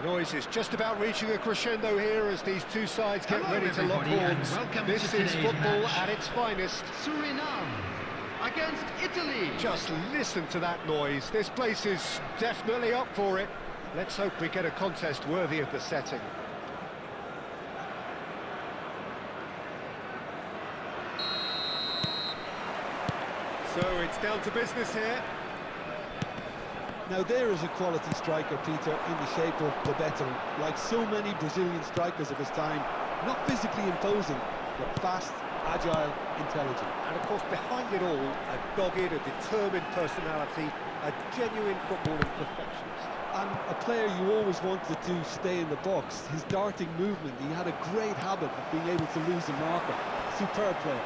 The noise is just about reaching a crescendo here as these two sides get ready to lock horns. This is football at its finest. Suriname against Italy. Just listen to that noise. This place is definitely up for it. Let's hope we get a contest worthy of the setting. So it's down to business here. Now there is a quality striker, Peter, in the shape of Divison. Like so many Brazilian strikers of his time, not physically imposing, but fast, agile, intelligent. And of course, behind it all, a dogged, a determined personality, a genuine footballing perfectionist. And a player you always wanted to stay in the box. His darting movement, he had a great habit of being able to lose the marker. Superb player.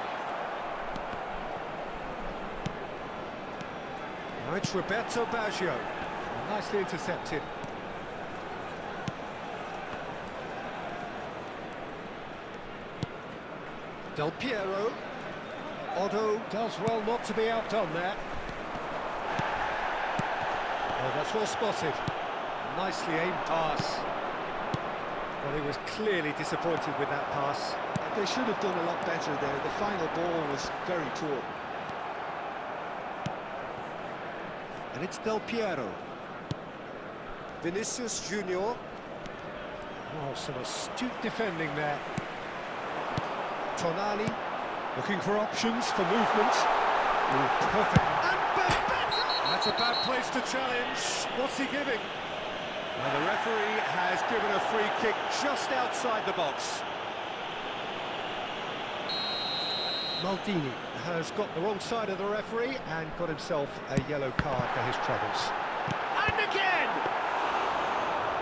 Now it's Roberto Baggio, nicely intercepted. Del Piero. Otto does well not to be outdone there. Oh, that's well spotted. Nicely aimed pass. Well, he was clearly disappointed with that pass. They should have done a lot better there. The final ball was very poor. And it's Del Piero. Vinicius Junior. Oh, some astute defending there. Tonali, looking for options for movement. Ooh, perfect. And that's a bad place to challenge. What's he giving? Well, the referee has given a free kick just outside the box. Maldini has got the wrong side of the referee and got himself a yellow card for his troubles. And again!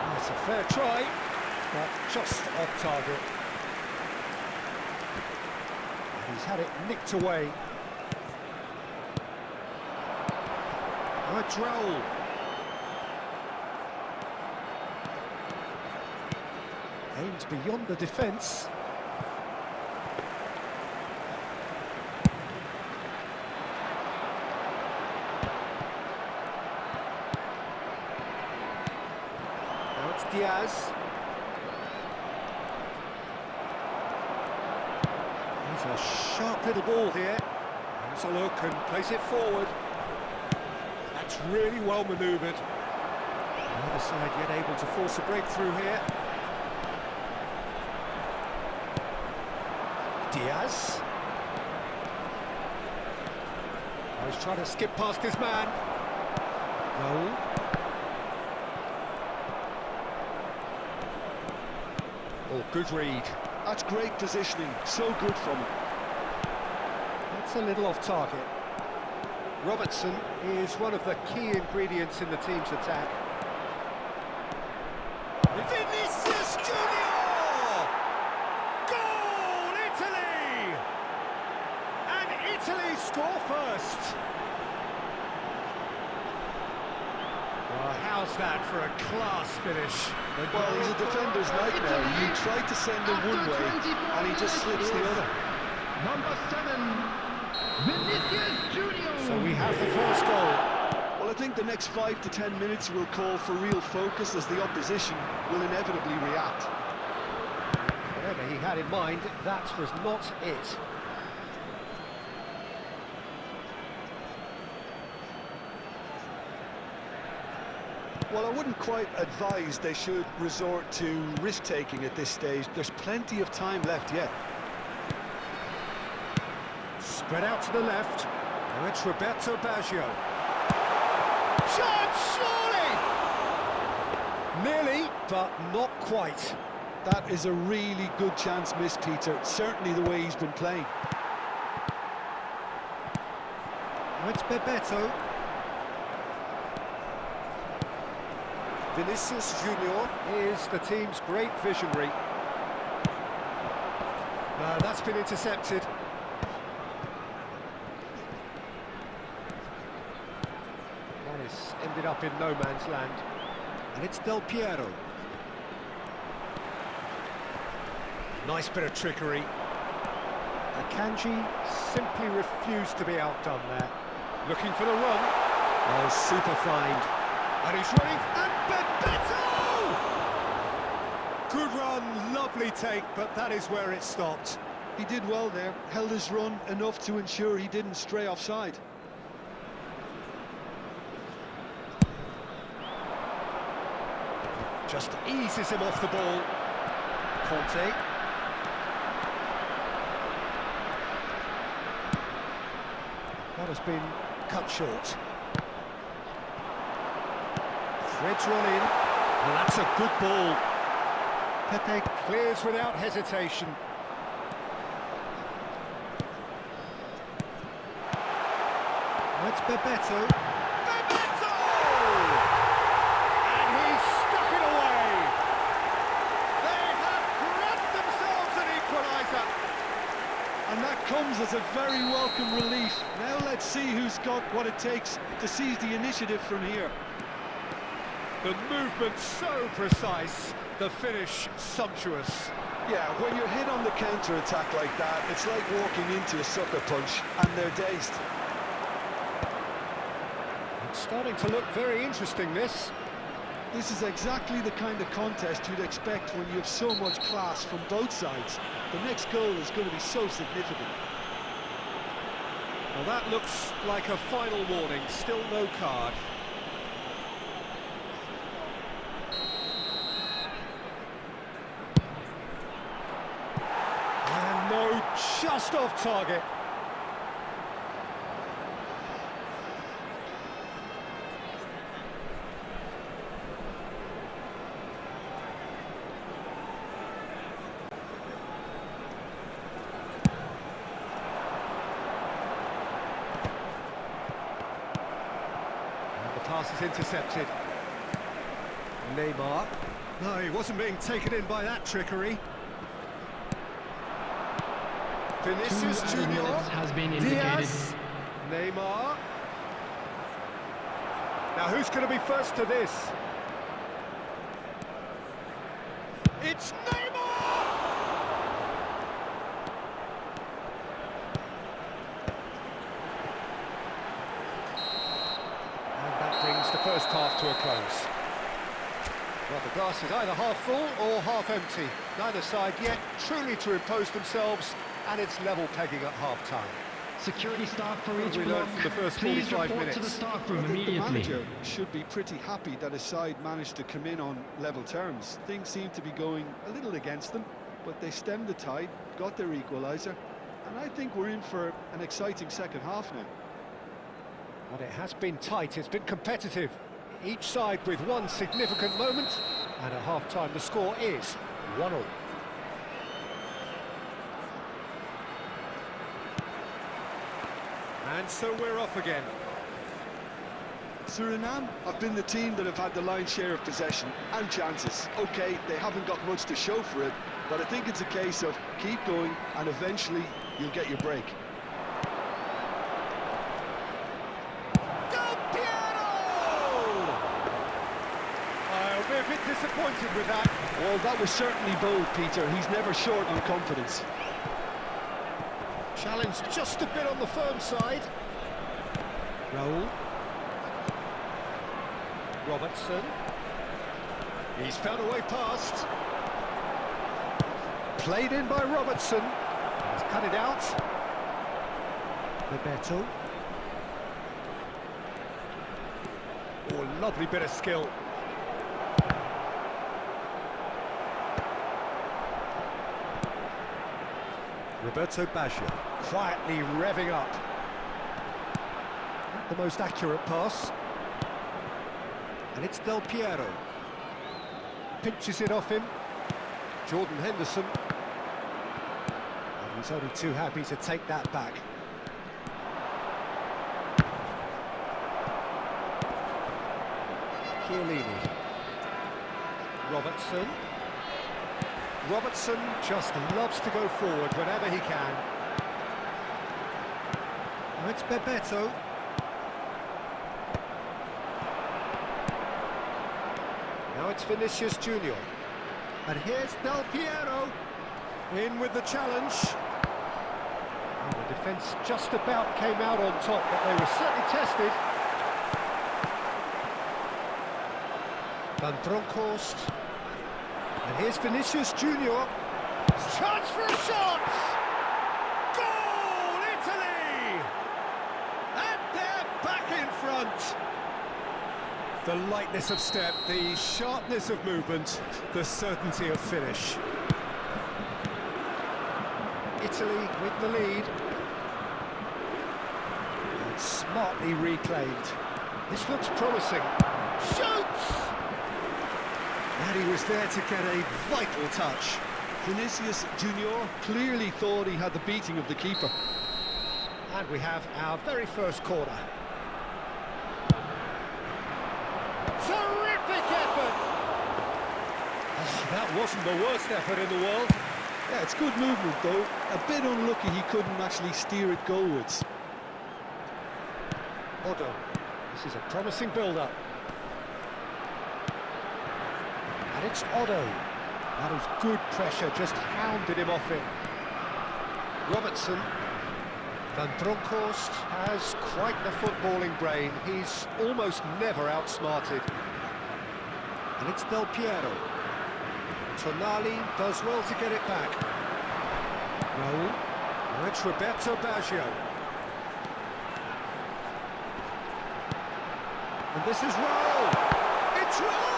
That's a fair try, but just off target. And he's had it nicked away. Right, Raul. Aimed beyond the defence. Diaz. There's a sharp little ball here. Has a look and plays it forward. That's really well manoeuvred. Neither side yet able to force a breakthrough here. Diaz. Oh, he's trying to skip past his man. No. Oh, good read. That's great positioning, so good from him. That's a little off target. Robertson is one of the key ingredients in the team's attack. Vinicius Junior! Goal, Italy! And Italy score first. Well, how's that for a class finish? Well, he's a defender's nightmare. You try to send him one way, and he just slips the other. Number 7, Vinicius Junior. So we have the first goal. Well, I think the next 5 to 10 minutes will call for real focus as the opposition will inevitably react. Whatever he had in mind, that was not it. Well, I wouldn't quite advise they should resort to risk-taking at this stage. There's plenty of time left yet. Spread out to the left. Now it's Roberto Baggio. Shot, surely! Nearly, but not quite. That is a really good chance missed, Peter. Certainly the way he's been playing. Now it's Bebeto. Vinicius Junior is the team's great visionary. No, that's been intercepted. Morris ended up in no man's land. And it's Del Piero. Nice bit of trickery. Akanji simply refused to be outdone there. Looking for the run. Oh, super find. And he's running, and Bebeto! Good run, lovely take, but that is where it stopped. He did well there, held his run enough to ensure he didn't stray offside. Just eases him off the ball. Conte. That has been cut short. Threads one in, and that's a good ball. Pepe clears without hesitation. That's Bebeto. Bebeto! And he's stuck it away. They have grabbed themselves an equaliser. And that comes as a very welcome relief. Now let's see who's got what it takes to seize the initiative from here. The movement so precise, the finish sumptuous. Yeah, when you're hit on the counter-attack like that, it's like walking into a sucker punch, and they're dazed. It's starting to look very interesting, this. This is exactly the kind of contest you'd expect when you have so much class from both sides. The next goal is going to be so significant. Well, that looks like a final warning, still no card. And no, just off target. Pass is intercepted. Neymar. No, he wasn't being taken in by that trickery. Vinicius Junior. Has been indicated. Diaz. Neymar. Now who's going to be first to this? It's Neymar! The first half to a close. Well, the glass is either half full or half empty. Neither side yet truly to impose themselves, and it's level pegging at half-time. Security staff for each We block, learned from the first please 45 report to the minutes. staff I room think the immediately. manager should be pretty happy that his side managed to come in on level terms. Things seem to be going a little against them, but they stemmed the tide, got their equaliser, and I think we're in for an exciting second half now. But it has been tight, it's been competitive. Each side with one significant moment, and at half-time the score is 1-1. And so we're off again. Suriname have been the team that have had the lion's share of possession and chances. OK, they haven't got much to show for it, but I think it's a case of keep going and eventually you'll get your break. I'll be a bit disappointed with that. Well, that was certainly bold, Peter. He's never short on confidence. Challenge just a bit on the firm side. Raul. Robertson. He's found a way past. Played in by Robertson. He's cut it out. Bebeto. Oh, lovely bit of skill. Roberto Baggio, quietly revving up. Not the most accurate pass. And it's Del Piero. Pinches it off him. Jordan Henderson. And he's only too happy to take that back. Chiellini. Robertson. Robertson just loves to go forward whenever he can. Now it's Bebeto. Now it's Vinicius Junior. And here's Del Piero. In with the challenge. Oh, the defence just about came out on top, but they were certainly tested. Van Bronckhorst. And here's Vinicius Junior. Chance for a shot! Goal, Italy! And they're back in front. The lightness of step, the sharpness of movement, the certainty of finish. Italy with the lead. And smartly reclaimed. This looks promising. Shoots! And he was there to get a vital touch. Vinicius Junior clearly thought he had the beating of the keeper. And we have our very first corner. Terrific effort! That wasn't the worst effort in the world. Yeah, it's good movement though. A bit unlucky he couldn't actually steer it goalwards. Odo, this is a promising build-up. And it's Odo. That was good pressure, just hounded him off it. Robertson. Van Bronckhorst has quite the footballing brain. He's almost never outsmarted. And it's Del Piero. Tonali does well to get it back. Raul. Now it's Roberto Baggio. And this is Raul. It's Raul!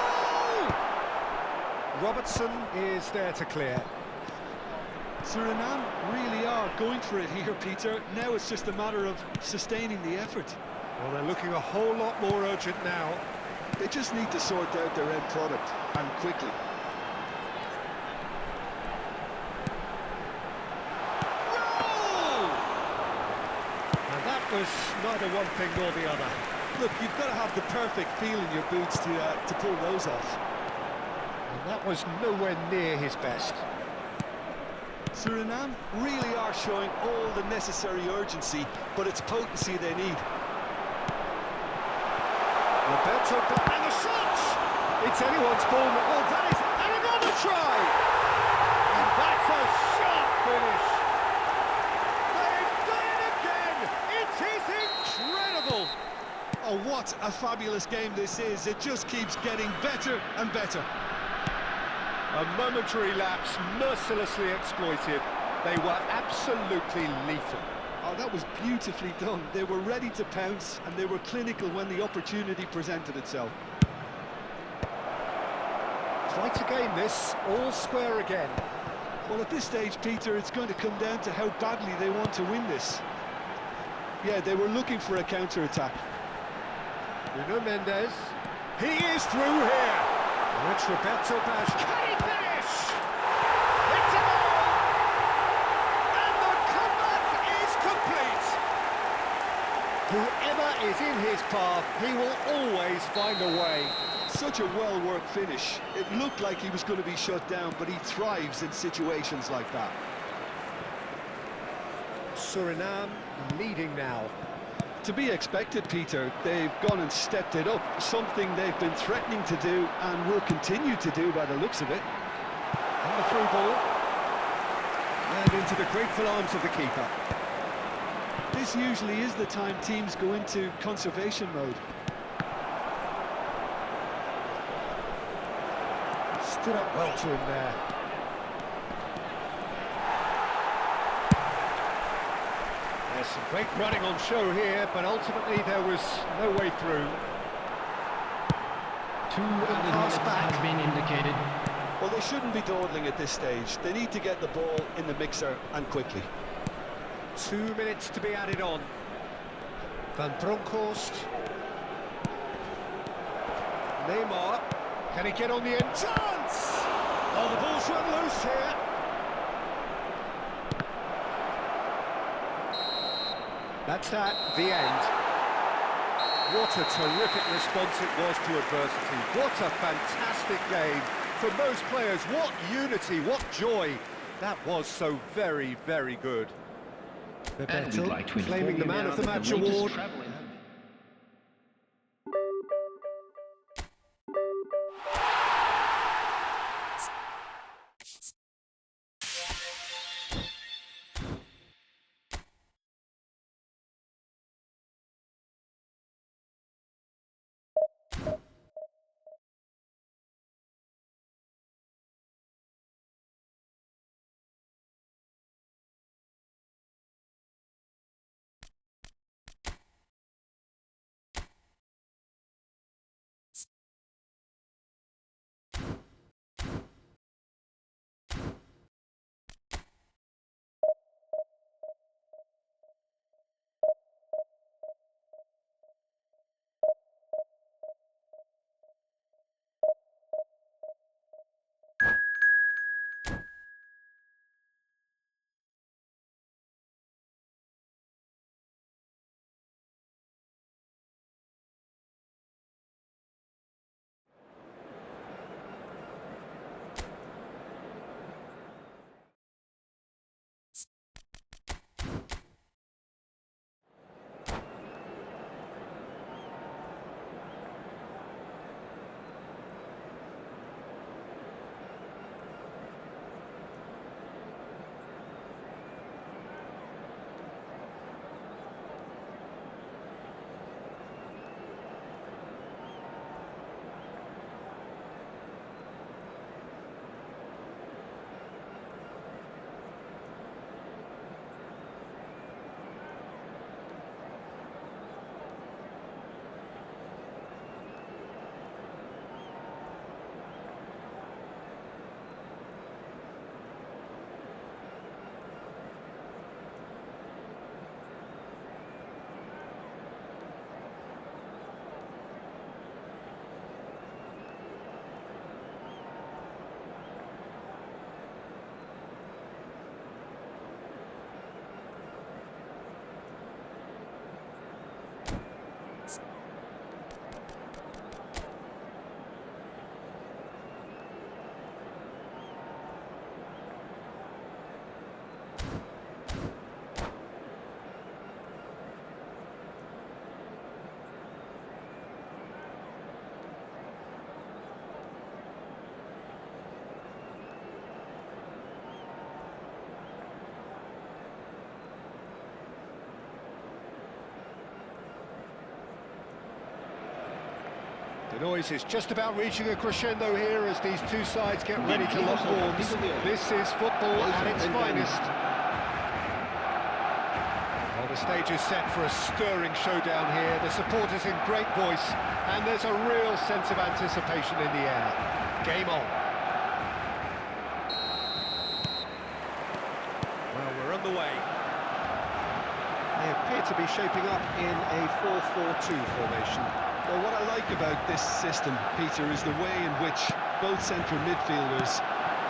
Robertson is there to clear. Suriname really are going for it here, Peter. Now it's just a matter of sustaining the effort. Well, they're looking a whole lot more urgent now. They just need to sort out their end product, and quickly. Goal! And that was neither one thing nor the other. Look, you've got to have the perfect feel in your boots to pull those off. And that was nowhere near his best. Suriname really are showing all the necessary urgency, but it's potency they need. Roberto, and the shot! It's anyone's ball. Oh, that is, and another try! And that's a sharp finish. They've done it again! It is incredible! Oh, what a fabulous game this is. It just keeps getting better and better. A momentary lapse, mercilessly exploited. They were absolutely lethal. Oh, that was beautifully done. They were ready to pounce and they were clinical when the opportunity presented itself. Quite a game this, all square again. Well, at this stage, Peter, it's going to come down to how badly they want to win this. Yeah, they were looking for a counter-attack. Nuno Mendes. He is through here. And it's Roberto Baggio. Can he finish? It's a goal! And the comeback is complete. Whoever is in his path, he will always find a way. Such a well-worked finish. It looked like he was going to be shut down, but he thrives in situations like that. Suriname leading now. To be expected, Peter. They've gone and stepped it up, something they've been threatening to do and will continue to do by the looks of it. And the through ball. And into the grateful arms of the keeper. This usually is the time teams go into conservation mode. Stood up well to him there. There's some great running on show here, but ultimately there was no way through. 2 added minutes have been indicated. Well, they shouldn't be dawdling at this stage. They need to get the ball in the mixer and quickly. 2 minutes to be added on. Van Bronckhorst. Neymar. Can he get on the end? Chance! Oh, the ball's run loose here. That's that, the end. What a terrific response it was to adversity. What a fantastic game. For most players, what unity, what joy. That was so very, very good. And we'd like to inform claiming the you man now of the that match latest award. travel The noise is just about reaching a crescendo here as these two sides get ready to lock horns. This is football at its finest. The stage is set for a stirring showdown here. The supporters in great voice, and there's a real sense of anticipation in the air. Game on. Well, we're underway. They appear to be shaping up in a 4-4-2 formation. Well, what I like about this system, Peter, is the way in which both central midfielders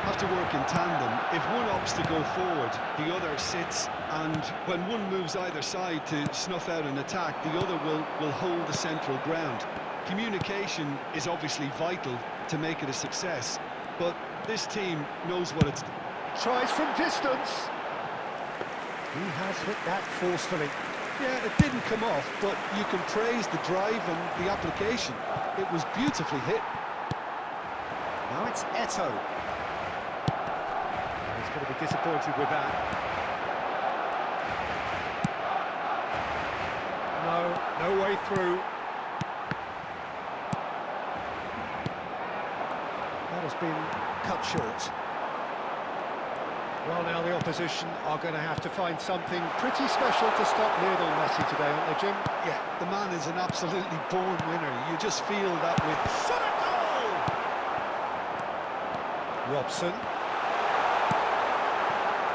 have to work in tandem. If one opts to go forward, the other sits, and when one moves either side to snuff out an attack, the other will hold the central ground. Communication is obviously vital to make it a success, but this team knows what it's... Tries from distance. He has hit that forcefully. Yeah, it didn't come off, but you can praise the drive and the application. It was beautifully hit. Now it's Eto'o. He's going to be disappointed with that. No way through. That has been cut short. Well, now the opposition are going to have to find something pretty special to stop Lionel Messi today, aren't they, Jim? Yeah, the man is an absolutely born winner. You just feel that with... Shot a goal! Robson.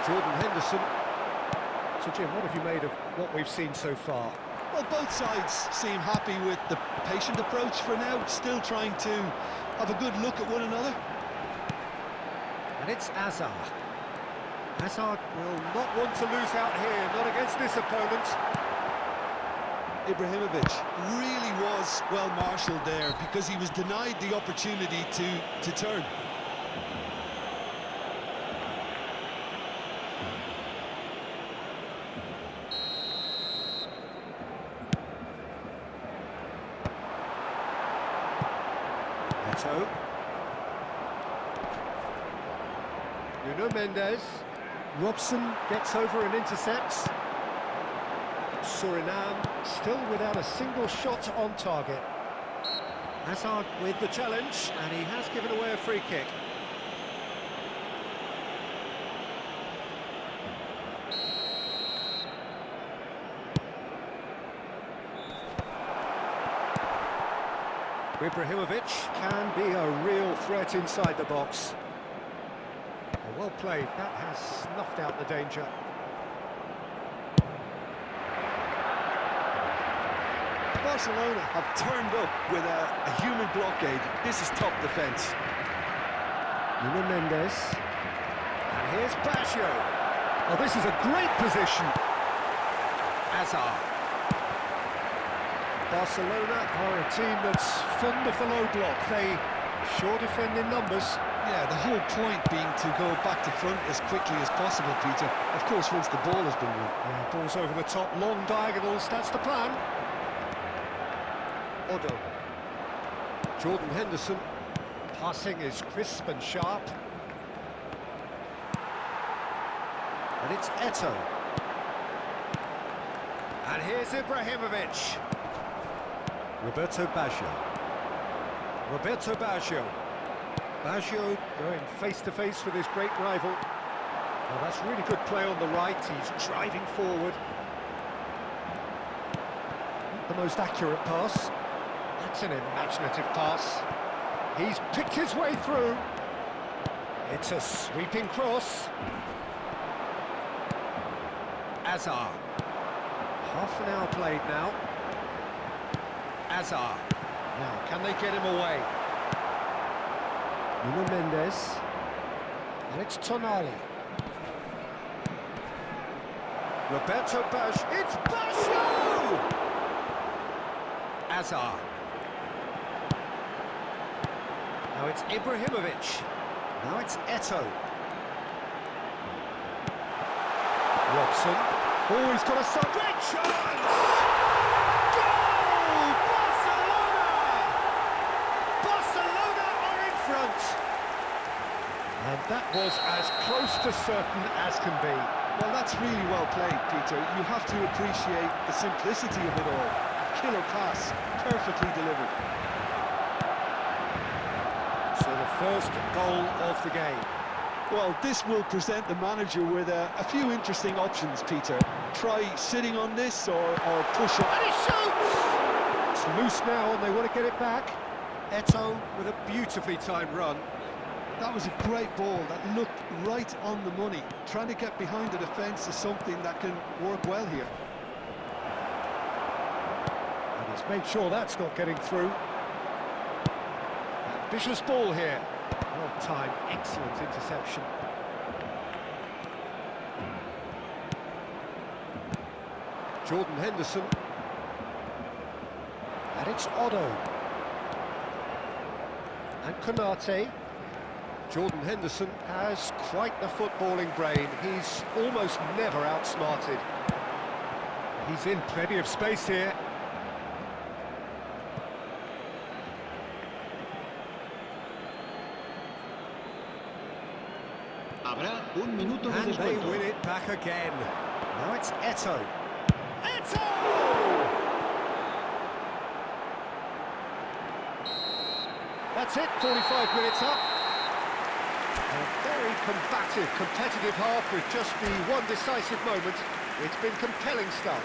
Jordan Henderson. So, Jim, what have you made of what we've seen so far? Well, both sides seem happy with the patient approach for now, still trying to have a good look at one another. And it's Hazard. Hazard will not want to lose out here, not against this opponent. Ibrahimovic really was well marshalled there because he was denied the opportunity to turn. Eto'o. Nuno Mendes. Robson gets over and intercepts. Suriname still without a single shot on target. Hazard with the challenge, and he has given away a free kick. Ibrahimovic can be a real threat inside the box. Well played, that has snuffed out the danger. Barcelona have turned up with a human blockade. This is top defence. Nuno Mendes. And here's Baggio. Oh, this is a great position. Hazard. Barcelona are a team that's fond of the low block. They sure defend in numbers. Yeah, the whole point being to go back to front as quickly as possible, Peter. Of course, once the ball has been won. Yeah, balls over the top, long diagonals, that's the plan. Odo. Jordan Henderson. Passing is crisp and sharp. And it's Eto'o. And here's Ibrahimovic. Roberto Baggio. Roberto Baggio. Baggio going face-to-face with his great rival. Well, that's really good play on the right. He's driving forward. Not the most accurate pass. That's an imaginative pass. He's picked his way through. It's a sweeping cross. Hazard. Half an hour played now. Hazard. Now, can they get him away? Nuno Mendes. And it's Tonali. Roberto Baggio. It's Baggio! Hazard. Now it's Ibrahimovic. Now it's Eto'o. Robson. Oh, he's got a great chance! Goal! Barcelona! Barcelona are in front! And that was as close to certain as can be. Well, that's really well played, Peter. You have to appreciate the simplicity of it all. Killer pass, perfectly delivered. So the first goal of the game. Well, this will present the manager with a few interesting options, Peter. Try sitting on this or push it. And he shoots! It's loose now and they want to get it back. Eto'o with a beautifully timed run. That was a great ball that looked right on the money. Trying to get behind the defence is something that can work well here. And he's made sure that's not getting through. Ambitious ball here. Well timed, excellent interception. Jordan Henderson. And it's Otto. And Konate. Jordan Henderson has quite the footballing brain. He's almost never outsmarted. He's in plenty of space here. Habrá un minuto de And they descuento. win it back again. Now it's Eto'o. Eto'o! That's it, 45 minutes up. A very combative, competitive half with just the one decisive moment. It's been compelling stuff.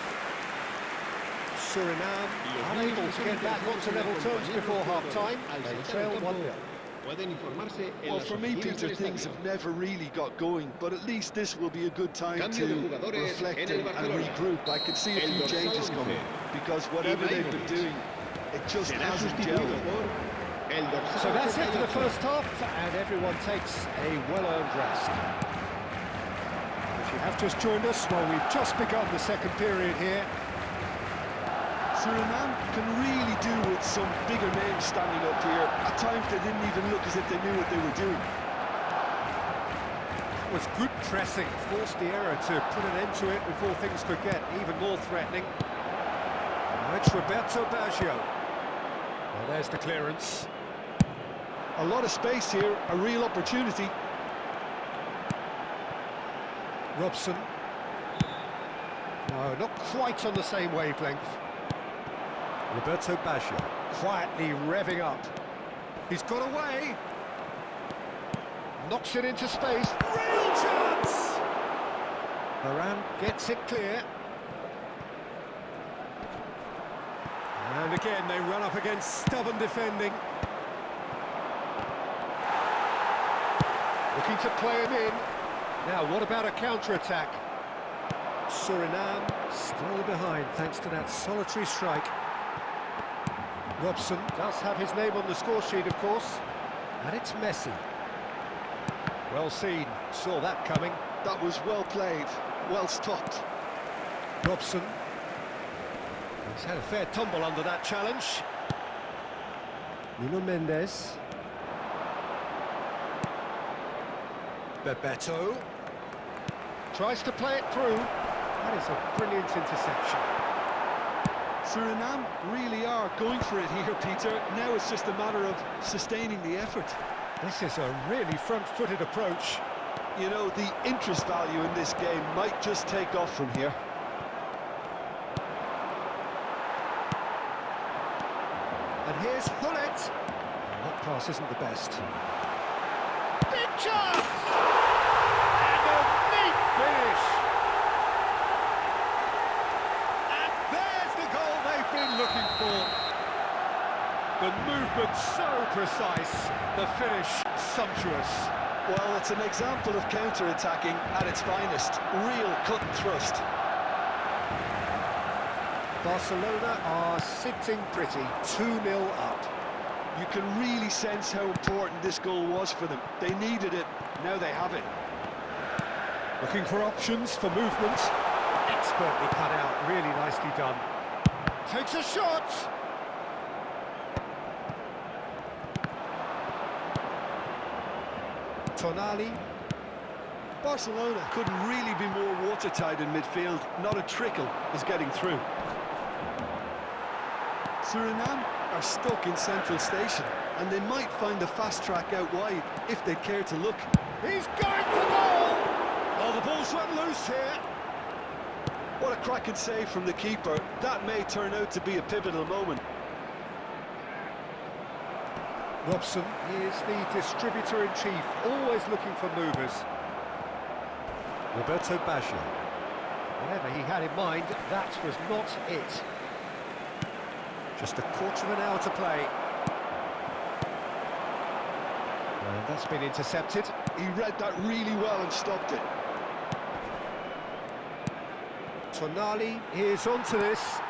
Suriname unable to get back onto level terms before half-time. They trail 1-0. Well, for me, Peter, things have never really got going, but at least this will be a good time to reflect and regroup. I can see a few changes coming, because whatever they've been doing, it just hasn't gelled. So that's it for the first half, and everyone takes a well-earned rest. If you have just joined us, well, we've just begun the second period here. Suriname can really do with some bigger names standing up here. At times they didn't even look as if they knew what they were doing. It was good pressing, forced the error to put an end to it before things could get even more threatening. Now it's Roberto Baggio. Well, there's the clearance. A lot of space here, a real opportunity. Robson. No, not quite on the same wavelength. Roberto Baggio, quietly revving up. He's got away. Knocks it into space. Real chance! Moran gets it clear. And again, they run up against stubborn defending. Looking to play him in. Now, what about a counter-attack? Suriname still behind, thanks to that solitary strike. Robson does have his name on the score sheet, of course. And it's Messi. Well seen, saw that coming. That was well played, well stopped. Robson. He's had a fair tumble under that challenge. Nuno Mendes. Bebeto. Tries to play it through. That is a brilliant interception. Suriname really are going for it here, Peter. Now it's just a matter of sustaining the effort. This is a really front-footed approach. You know, the interest value in this game might just take off from here. And here's Hullet. That pass isn't the best. Big chance! And a neat finish! And there's the goal they've been looking for. The movement so precise, the finish sumptuous. Well, it's an example of counter-attacking at its finest. Real cut and thrust. Barcelona are sitting pretty, 2-0 up. You can really sense how important this goal was for them. They needed it, now they have it. Looking for options for movement. Expertly cut out, really nicely done. Takes a shot! Tonali. Barcelona couldn't really be more watertight in midfield. Not a trickle is getting through. Suriname are stuck in central station, and they might find a fast track out wide if they care to look. He's going for goal! Oh, the ball's run loose here. What a cracking save from the keeper. That may turn out to be a pivotal moment. Robson is the distributor-in-chief, always looking for movers. Roberto Baggio. Whatever he had in mind, that was not it. Just a quarter of an hour to play. And that's been intercepted. He read that really well and stopped it. Tonali is onto this.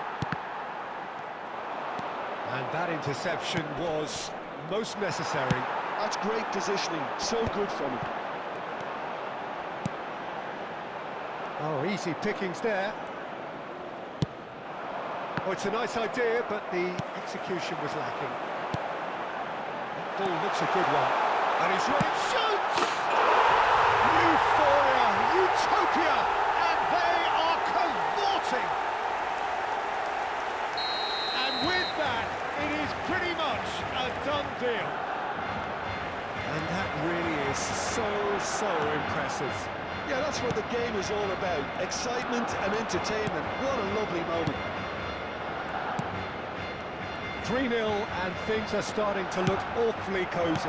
And that interception was most necessary. That's great positioning, so good from him. Oh, easy pickings there. Oh, it's a nice idea, but the execution was lacking. That ball looks a good one. And he's ready, shoots! Euphoria, utopia, and they are cavorting! And with that, it is pretty much a done deal. And that really is so impressive. Yeah, that's what the game is all about. Excitement and entertainment. What a lovely moment. 3-0 and things are starting to look awfully cosy.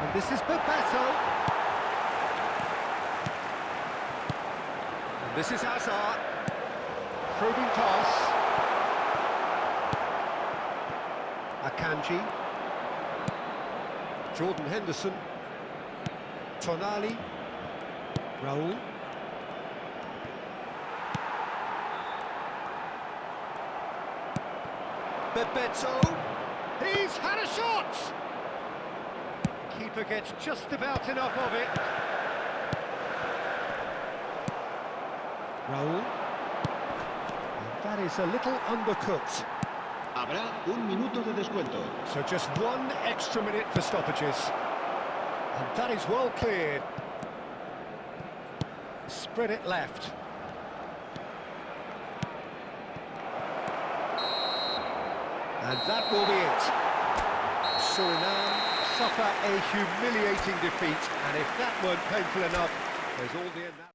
And this is Bebeto. And this is Hazard. Probing pass. Akanji. Jordan Henderson. Tonali. Raul. Bebeto. He's had a shot! Keeper gets just about enough of it. Raul. And that is a little undercooked. Habrá un minuto de descuento. So just 1 extra minute for stoppages. And that is well cleared. Spread it left. And that will be it. Suriname suffer a humiliating defeat, and if that weren't painful enough, there's all the...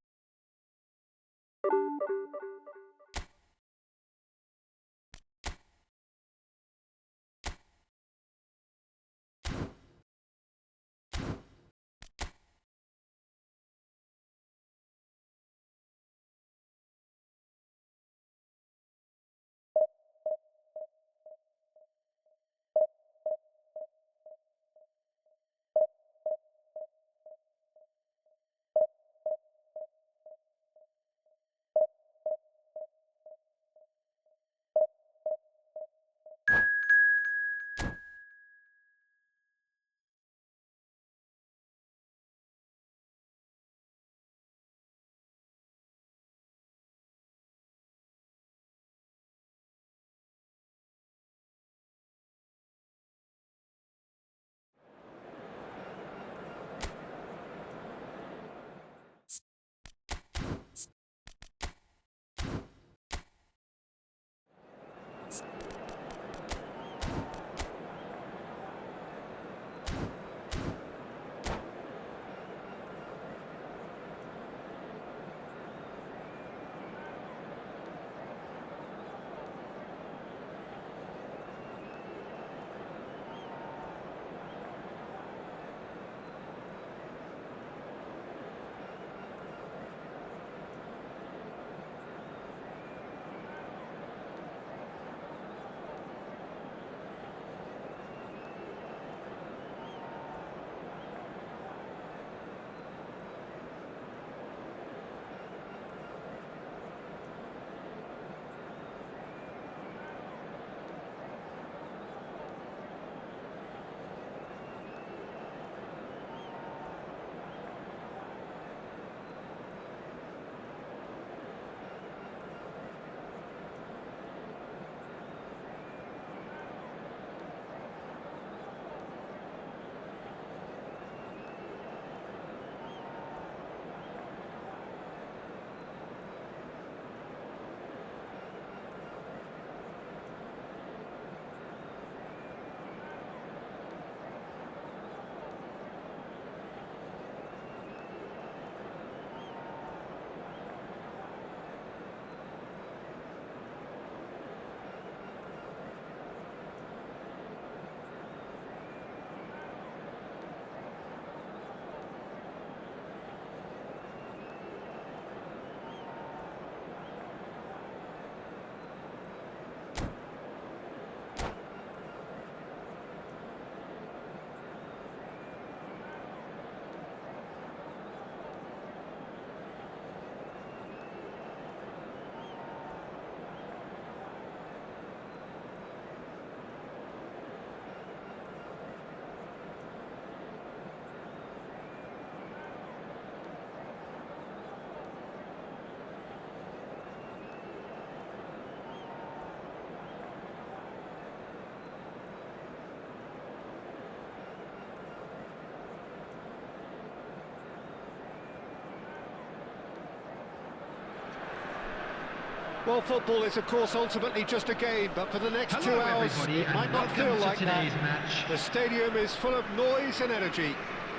Well, football is, of course, ultimately just a game, but for the next 2 hours, everybody, it might and not feel welcome to like that. today's match. The stadium is full of noise and energy.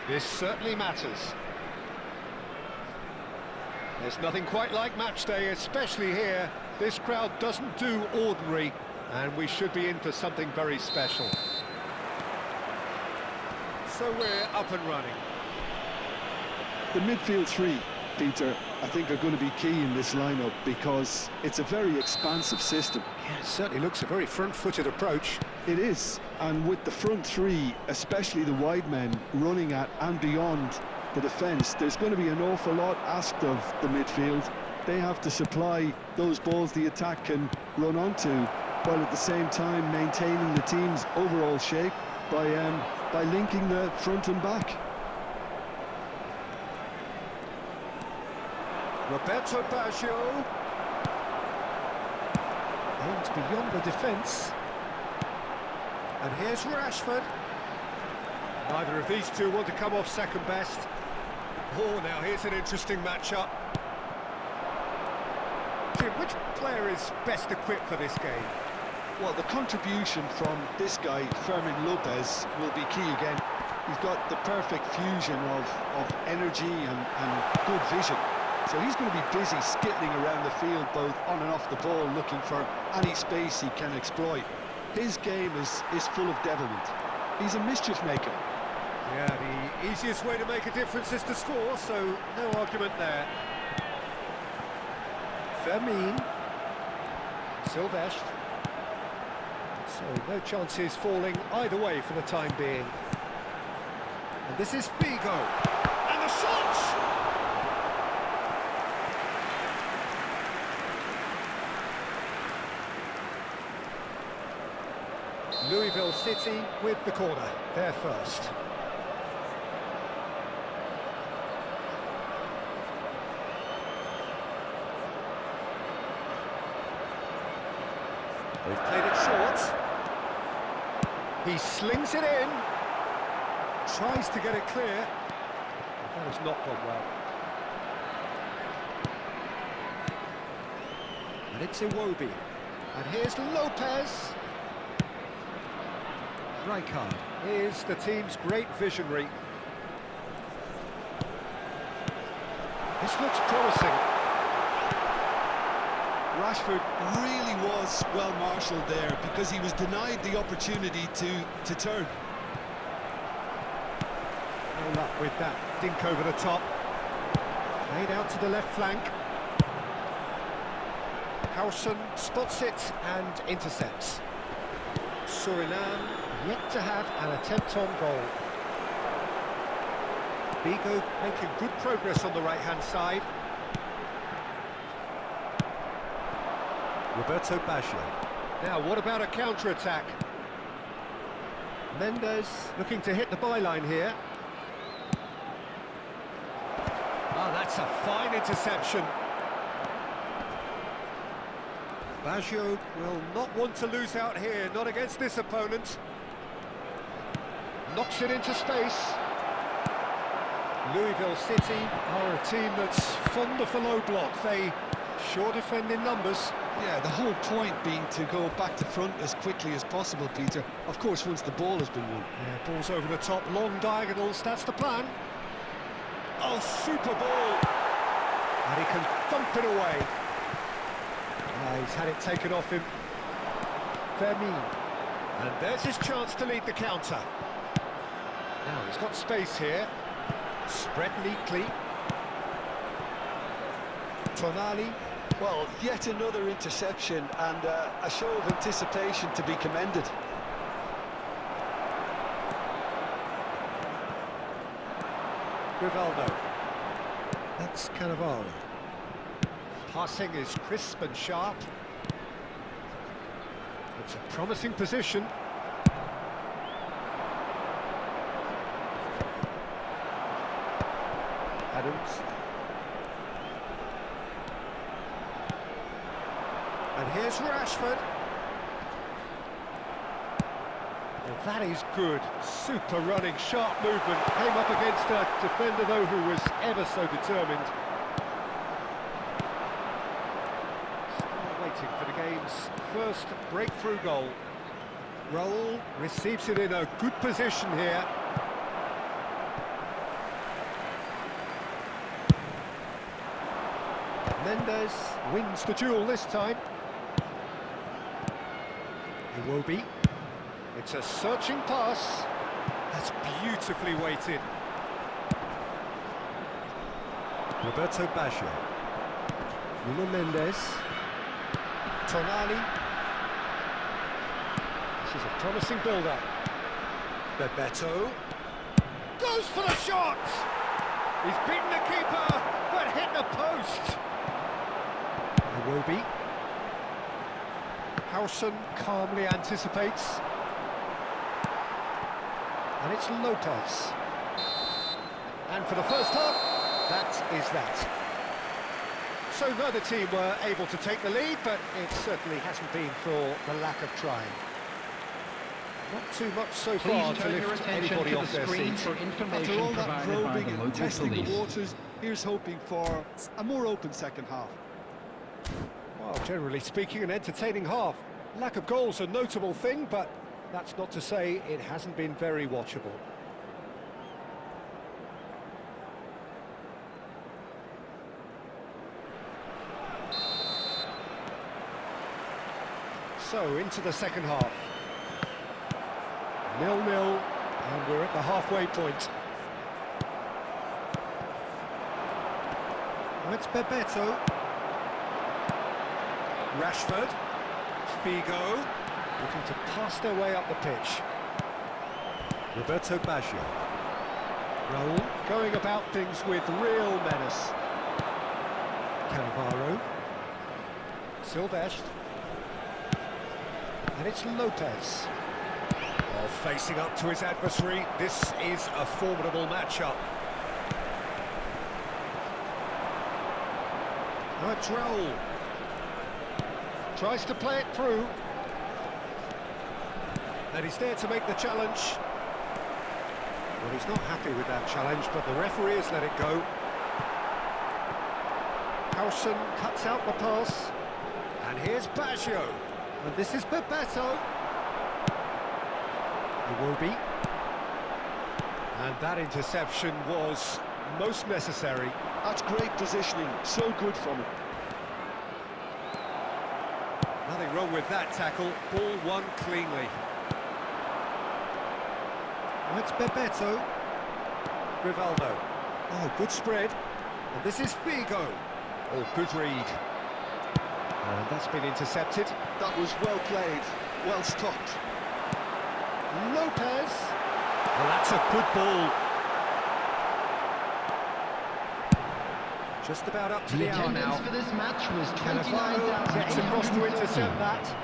This certainly matters. There's nothing quite like match day, especially here. This crowd doesn't do ordinary, and we should be in for something very special. So we're up and running. The midfield three, Peter, I think are going to be key in this lineup because it's a very expansive system. Yeah, it certainly looks a very front-footed approach. It is, and with the front three, especially the wide men, running at and beyond the defence, there's going to be an awful lot asked of the midfield. They have to supply those balls the attack can run onto, while at the same time maintaining the team's overall shape by linking the front and back. Roberto Baggio. Aims beyond the defence. And here's Rashford. Neither of these two want to come off second best. Oh, now here's an interesting matchup. Jim, which player is best equipped for this game? Well, the contribution from this guy, Fermin Lopez, will be key again. He's got the perfect fusion of energy and good vision. So he's going to be busy skittling around the field, both on and off the ball, looking for any space he can exploit. His game is full of devilment. He's a mischief maker. Yeah, the easiest way to make a difference is to score, so no argument there. Fermin. Silvestre. So no chances falling either way for the time being. And this is Figo. And the shot! Louisville City with the corner, there first. They've played it short. He slings it in. Tries to get it clear. That has not gone well. And it's Iwobi. And here's Lopez. Rijkaard is the team's great visionary. This looks promising. Rashford really was well marshalled there because he was denied the opportunity to turn. No luck with that dink over the top. Played out to the left flank. Howson spots it and intercepts. Suriname yet to have an attempt on goal. Figo making good progress on the right-hand side. Roberto Baggio. Now, what about a counter-attack? Mendes looking to hit the byline here. Ah, that's a fine interception. Baggio will not want to lose out here, not against this opponent. Knocks it into space. Louisville City are a team that's fond of the low block. They sure defend in numbers. Yeah, the whole point being to go back to front as quickly as possible, Peter. Of course, once the ball has been won. Yeah, balls over the top, long diagonals, that's the plan. Oh, super ball! And he can thump it away. He's had it taken off him. Fermin. And there's his chance to lead the counter. Now, he's got space here. Spread neatly. Tonali. Well, yet another interception and a show of anticipation to be commended. Rivaldo. That's Cannavaro. Passing is crisp and sharp. It's a promising position. Adams. And here's Rashford. Well, that is good. Super running, sharp movement. Came up against a defender, though, who was ever so determined. Still waiting for the game's first breakthrough goal. Raul receives it in a good position here. Mendes wins the duel this time. Iwobi. It's a searching pass. That's beautifully weighted. Roberto Baggio. Nuno Mendes. Tonali. This is a promising build-up. Bebeto. Goes for the shot! He's beaten the keeper, but hit the post. Iwobi. Howson calmly anticipates. And it's Lopez. And for the first half, that is that. So neither team were able to take the lead, but it certainly hasn't been for the lack of trying. Not too much so far to lift anybody off their seats. After all that probing and testing the waters, here's hoping for a more open second half. Well, generally speaking, an entertaining half. Lack of goals a notable thing, but that's not to say it hasn't been very watchable. So, into the second half. 0-0, and we're at the halfway point. It's Bebeto. Rashford. Figo. Looking to pass their way up the pitch. Roberto Baggio. Raul going about things with real menace. Cannavaro. Silvestre. And it's Lopez. Oh, facing up to his adversary, this is a formidable matchup. Now it's Raul. Tries to play it through. And he's there to make the challenge. Well, he's not happy with that challenge, but the referee has let it go. Howson cuts out the pass. And here's Baggio. And this is Bebeto. Iwobi. And that interception was most necessary. That's great positioning, so good from him. Nothing wrong with that tackle, ball won cleanly. And it's Bebeto. Rivaldo. Oh, good spread. And this is Figo. Oh, good read. And that's been intercepted. That was well played, well stopped. Lopez. Well, that's a good ball. Just about up to the hour now. For this match was Cannavaro gets across to intercept that.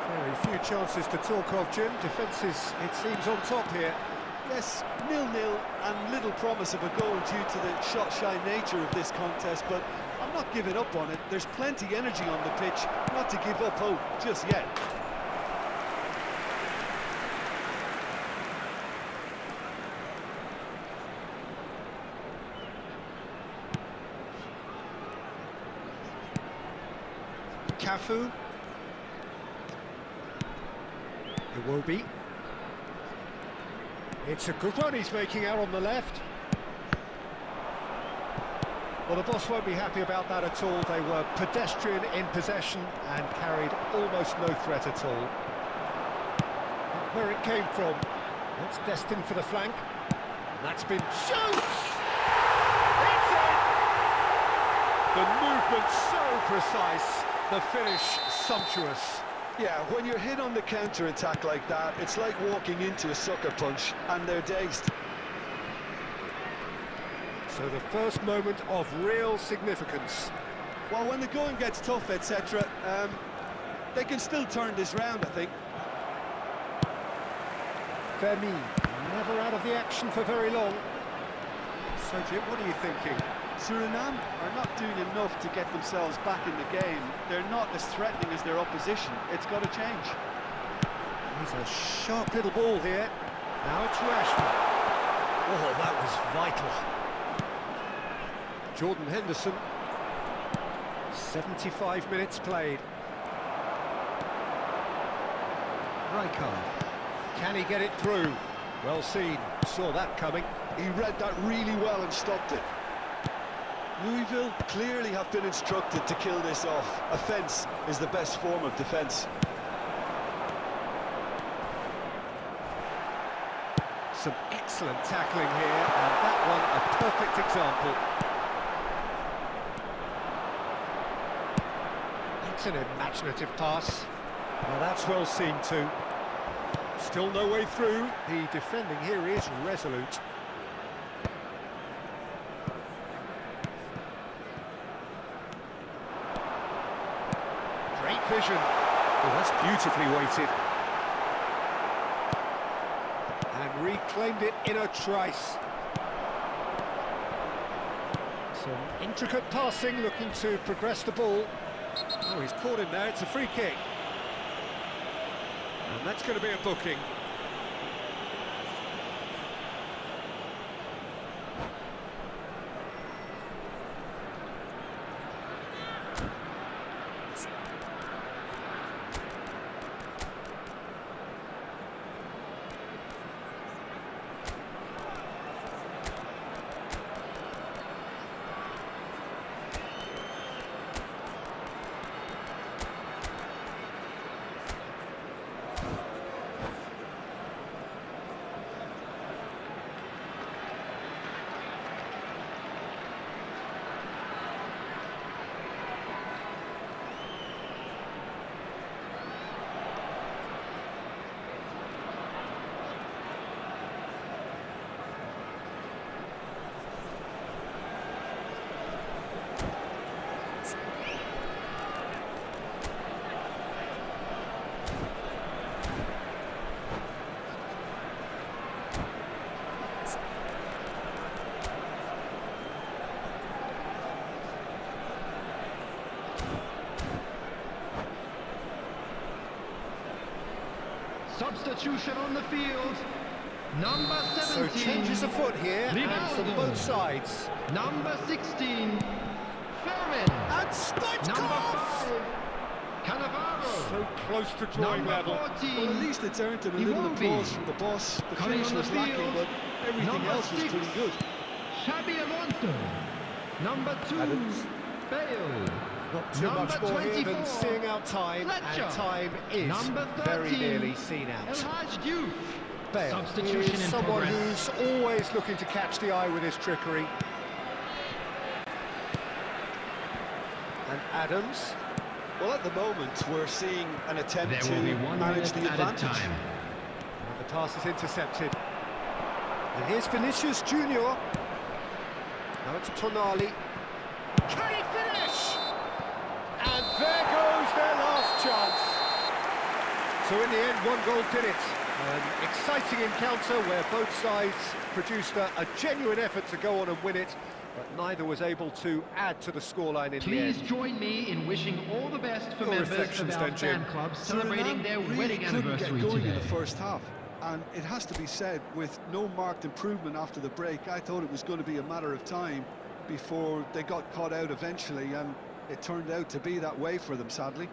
Very few chances to talk of, Jim. Defence is, it seems, on top here. Yes, 0-0 and little promise of a goal due to the shot-shy nature of this contest, but I'm not giving up on it. There's plenty energy on the pitch, not to give up hope just yet. Cafu. Iwobi. It's a good run he's making out on the left. Well, the boss won't be happy about that at all. They were pedestrian in possession and carried almost no threat at all. Not where it came from. That's destined for the flank. That's been shoots! It's in! The movement so precise, the finish sumptuous. Yeah, when you're hit on the counter-attack like that, it's like walking into a sucker punch, and they're dazed. So the first moment of real significance. Well, when the going gets tough, etc., they can still turn this round, I think. Fermin, never out of the action for very long. So, Jim, what are you thinking? Suriname are not doing enough to get themselves back in the game. They're not as threatening as their opposition. It's got to change. He's a sharp little ball here. Now it's Rashford. Oh, that was vital. Jordan Henderson. 75 minutes played. Rijkaard. Can he get it through? Well seen. Saw that coming. He read that really well and stopped it. Louisville clearly have been instructed to kill this off. Offence is the best form of defence. Some excellent tackling here, and that one a perfect example. It's an imaginative pass. Well, that's well seen too. Still no way through. The defending here is resolute. Great vision. Oh, that's beautifully weighted. And reclaimed it in a trice. Some intricate passing, looking to progress the ball. Oh, he's caught him there, it's a free kick. And that's going to be a booking. Substitution on the field. Number 17. So changes afoot here, and from both sides. Number 16. Furman. And Stoichkov! Number 5. Cannavaro. So close to drawing Number level. 14. Well, at least it's earned him a little Iwobi. applause from the boss. The Coming finish on the was lacking, field. but everything Number else was 6. pretty good. Xabi Alonso. Number 2. Adams. Bale. Not too Number much more here than 24. seeing out time, Fletcher. and time is Number 13. very nearly seen out. Elhaj Diouf. Bale Substitution is in someone progress. who's always looking to catch the eye with his trickery. And Adams. Well, at the moment, we're seeing an attempt There to will be 1 manage minute the at a advantage. time. And the pass is intercepted. And here's Vinicius Junior. Now it's Tonali. Can he finish? And there goes their last chance. So in the end, 1 goal did it. An exciting encounter where both sides produced a genuine effort to go on and win it, but neither was able to add to the scoreline in the Please end. join me in wishing all the best for Your members of reflections our then, Jim. fan club celebrating Suriname their really wedding couldn't anniversary get going today. in the first half, and it has to be said, with no marked improvement after the break, I thought it was going to be a matter of time before they got caught out eventually, and it turned out to be that way for them, sadly.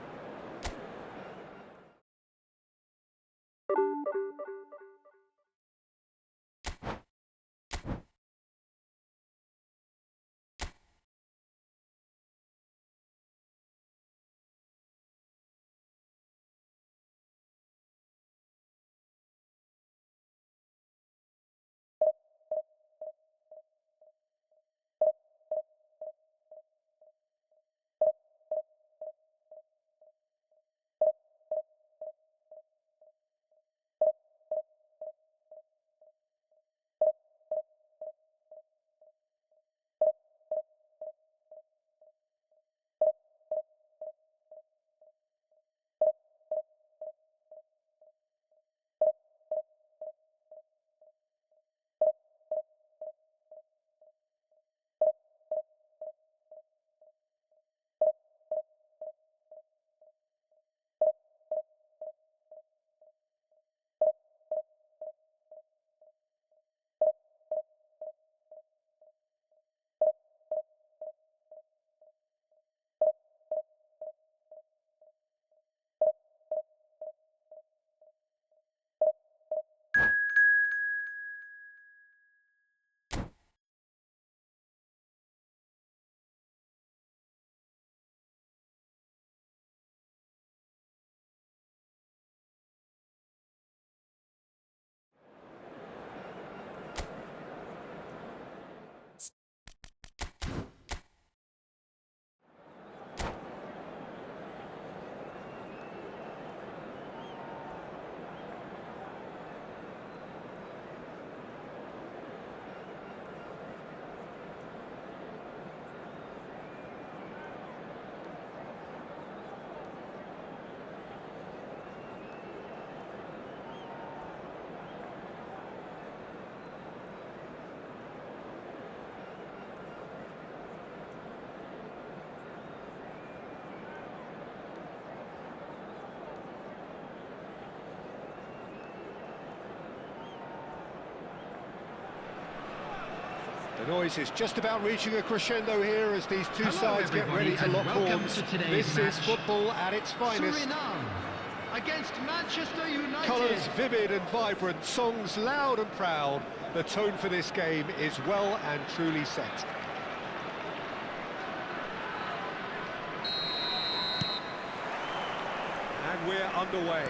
The noise is just about reaching a crescendo here as these two Hello, sides get everybody, ready to and lock welcome horns. to today's This is match. football at its finest. Suriname against Manchester United. Colours vivid and vibrant, songs loud and proud. The tone for this game is well and truly set. And we're underway.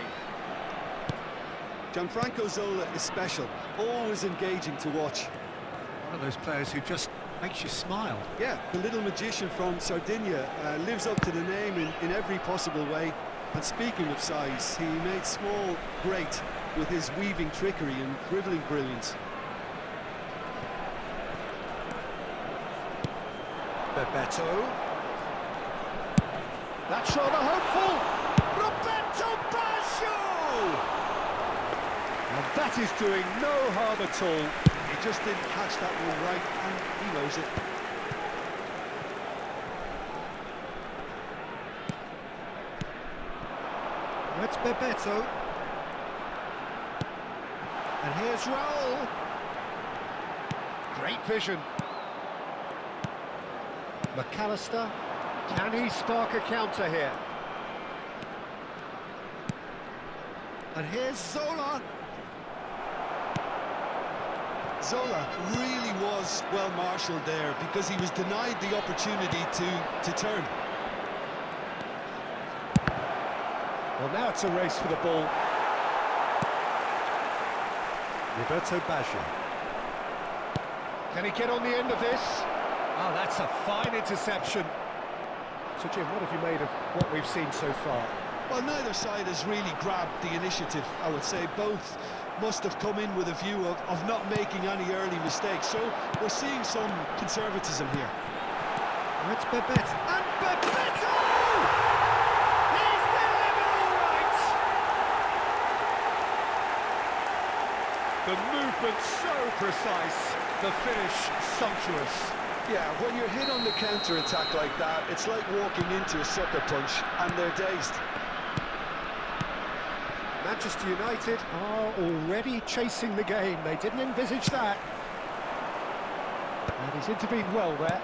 Gianfranco Zola is special, always engaging to watch. One of those players who just makes you smile. Yeah, the little magician from Sardinia lives up to the name in every possible way. And speaking of size, he made small great with his weaving trickery and dribbling brilliance. Bebeto. That's rather hopeful. Roberto Baggio! And that is doing no harm at all. He just didn't catch that one right, and he knows it. That's Bebeto. And here's Raul. Great vision. McAllister. Can he spark a counter here? And here's Zola. Zola really was well marshalled there because he was denied the opportunity to turn. Well, now it's a race for the ball. Roberto Baggio. Can he get on the end of this? Oh, that's a fine interception. So, Jim, what have you made of what we've seen so far? Well, neither side has really grabbed the initiative, I would say. Both must have come in with a view of not making any early mistakes. So we're seeing some conservatism here. That's Bebeto. And Bebeto! He's delivered all right! The movement so precise, the finish sumptuous. Yeah, when you're hit on the counter-attack like that, it's like walking into a sucker punch and they're dazed. Manchester United are already chasing the game. They didn't envisage that. And he's intervened well there.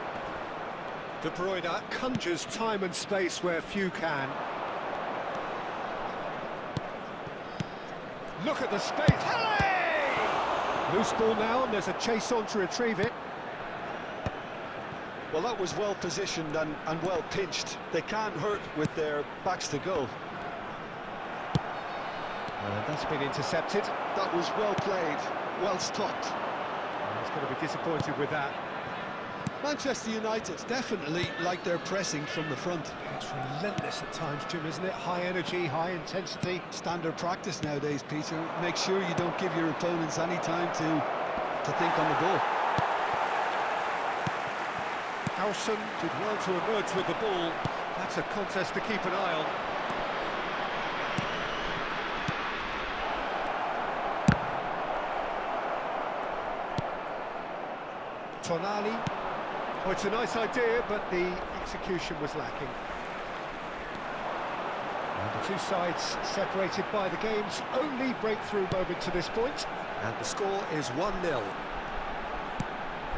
De Bruyne conjures time and space where few can. Look at the space. Hey! Loose ball now, and there's a chase on to retrieve it. Well, that was well positioned and well pinched. They can't hurt with their backs to goal. That's been intercepted. That was well played, well stopped. He's going to be disappointed with that. Manchester United definitely like their pressing from the front. It's relentless at times, Jim, isn't it? High energy, high intensity. Standard practice nowadays, Peter. Make sure you don't give your opponents any time to think on the ball. Howson did well to emerge with the ball. That's a contest to keep an eye on. Tonali. Oh, it's a nice idea, but the execution was lacking. And the two sides separated by the game's only breakthrough moment to this point. And the score is 1-0.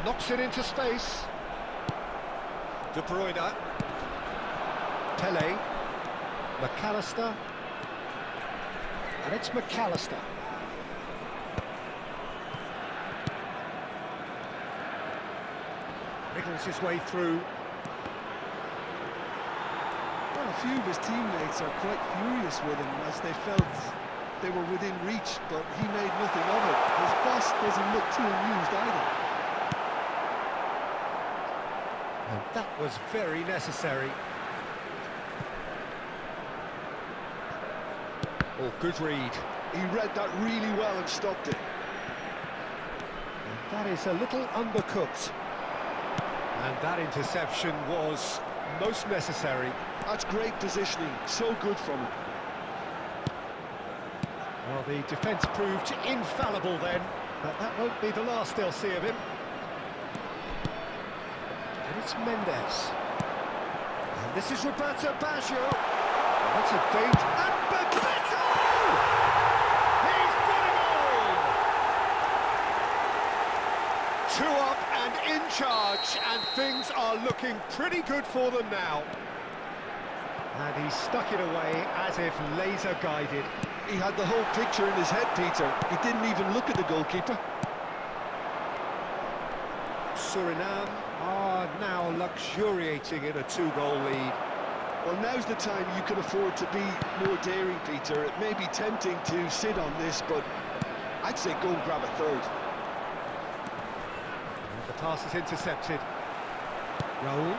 Knocks it into space. De Bruyne. Pele. McAllister. And it's McAllister. Wriggles his way through. Well, a few of his teammates are quite furious with him as they felt they were within reach, but he made nothing of it. His boss doesn't look too amused either. And that was very necessary. Oh, good read. He read that really well and stopped it. And that is a little undercooked. And that interception was most necessary. That's great positioning, so good from him. Well, the defence proved infallible then, but that won't be the last they'll see of him. And it's Mendes. And this is Roberto Baggio. That's a danger. And Bebeto! He's got it all! 2 up and in charge, and things are looking pretty good for them now. And he stuck it away as if laser-guided. He had the whole picture in his head, Peter. He didn't even look at the goalkeeper. Suriname are now luxuriating in a 2-goal lead. Well, now's the time you can afford to be more daring, Peter. It may be tempting to sit on this, but I'd say go and grab a third. And the pass is intercepted. Raul.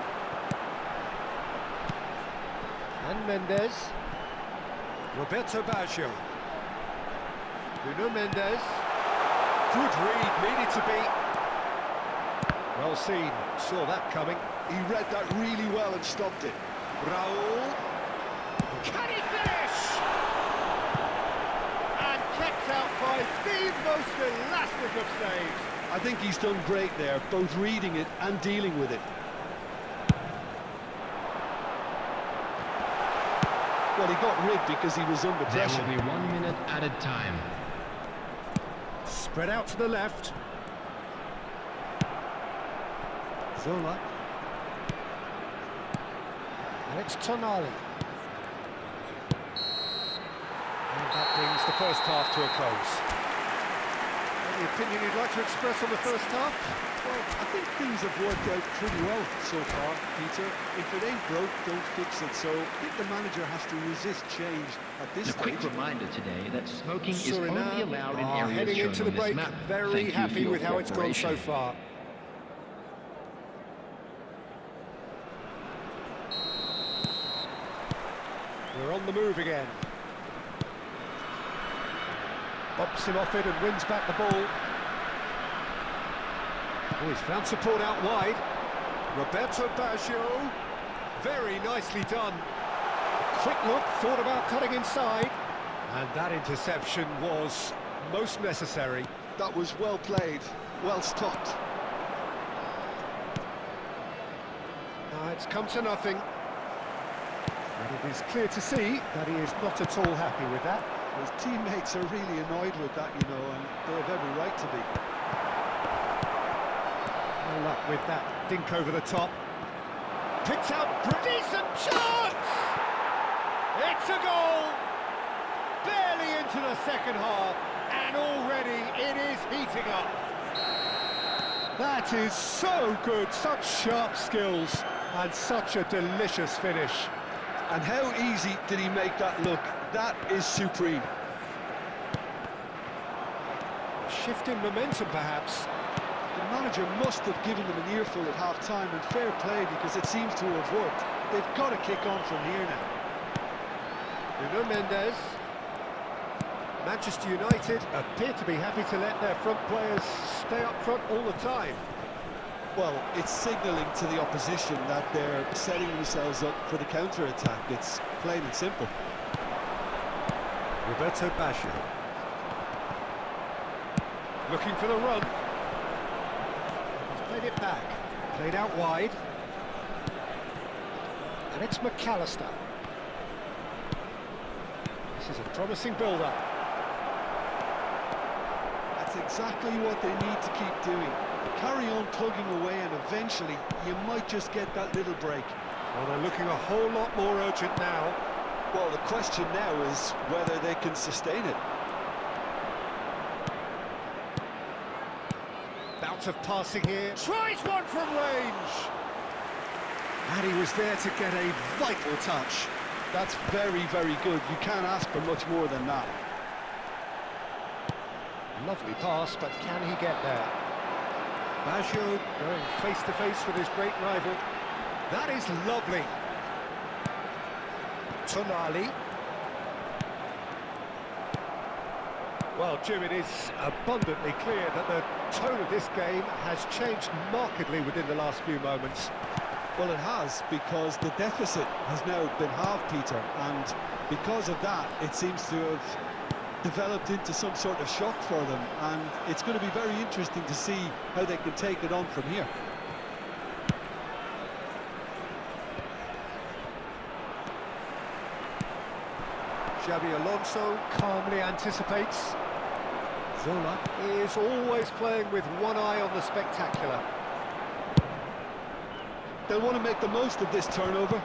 And Mendes. Roberto Baggio. Nuno Mendes. Good read, needed to be. Well seen, saw that coming. He read that really well and stopped it. Raul. Can he finish? And kept out by the most elastic of saves. I think he's done great there, both reading it and dealing with it. Well, he got rid because he was under pressure. There will be 1 minute added time. Spread out to the left. Zola. And it's Tonali. And that brings the first half to a close. Any opinion you'd like to express on the first half? Well, I think things have worked out pretty well so far, Peter. If it ain't broke, don't fix it. So I think the manager has to resist change at this A stage. quick reminder today that smoking is only Suriname allowed in are areas heading shown into on the this break, map. very Thank you for happy your with how it's gone so cooperation. far. We're on the move again. Bumps him off it and wins back the ball. Oh, he's found support out wide. Roberto Baggio. Very nicely done. Quick look, thought about cutting inside. And that interception was most necessary. That was well played, well stopped. Now it's come to nothing. And it is clear to see that he is not at all happy with that. His teammates are really annoyed with that, you know, and they have every right to be. No luck with that dink over the top. Picked out, decent chance! It's a goal! Barely into the second half, and already it is heating up. That is so good, such sharp skills, and such a delicious finish. And how easy did he make that look? That is supreme. Shift in momentum, perhaps. The manager must have given them an earful at half-time, and fair play because it seems to have worked. They've got to kick on from here now. Nuno Mendes. Manchester United appear to be happy to let their front players stay up front all the time. Well, it's signalling to the opposition that they're setting themselves up for the counter-attack. It's plain and simple. Roberto Baggio. Looking for the run. He's played it back. Played out wide. And it's McAllister. This is a promising build-up. That's exactly what they need to keep doing. Carry on plugging away, and eventually you might just get that little break. Well, they're looking a whole lot more urgent now. Well, the question now is whether they can sustain it. Bout of passing here. Tries one from range. And he was there to get a vital touch. That's very, very good. You can't ask for much more than that. Lovely pass, but can he get there? Baggio going face-to-face with his great rival. That is lovely. Tonali. Well, Jim, it is abundantly clear that the tone of this game has changed markedly within the last few moments. Well, it has, because the deficit has now been halved, Peter, and because of that, it seems to have developed into some sort of shock for them, and it's going to be very interesting to see how they can take it on from here. Xabi Alonso calmly anticipates. Zola is always playing with one eye on the spectacular. They'll want to make the most of this turnover.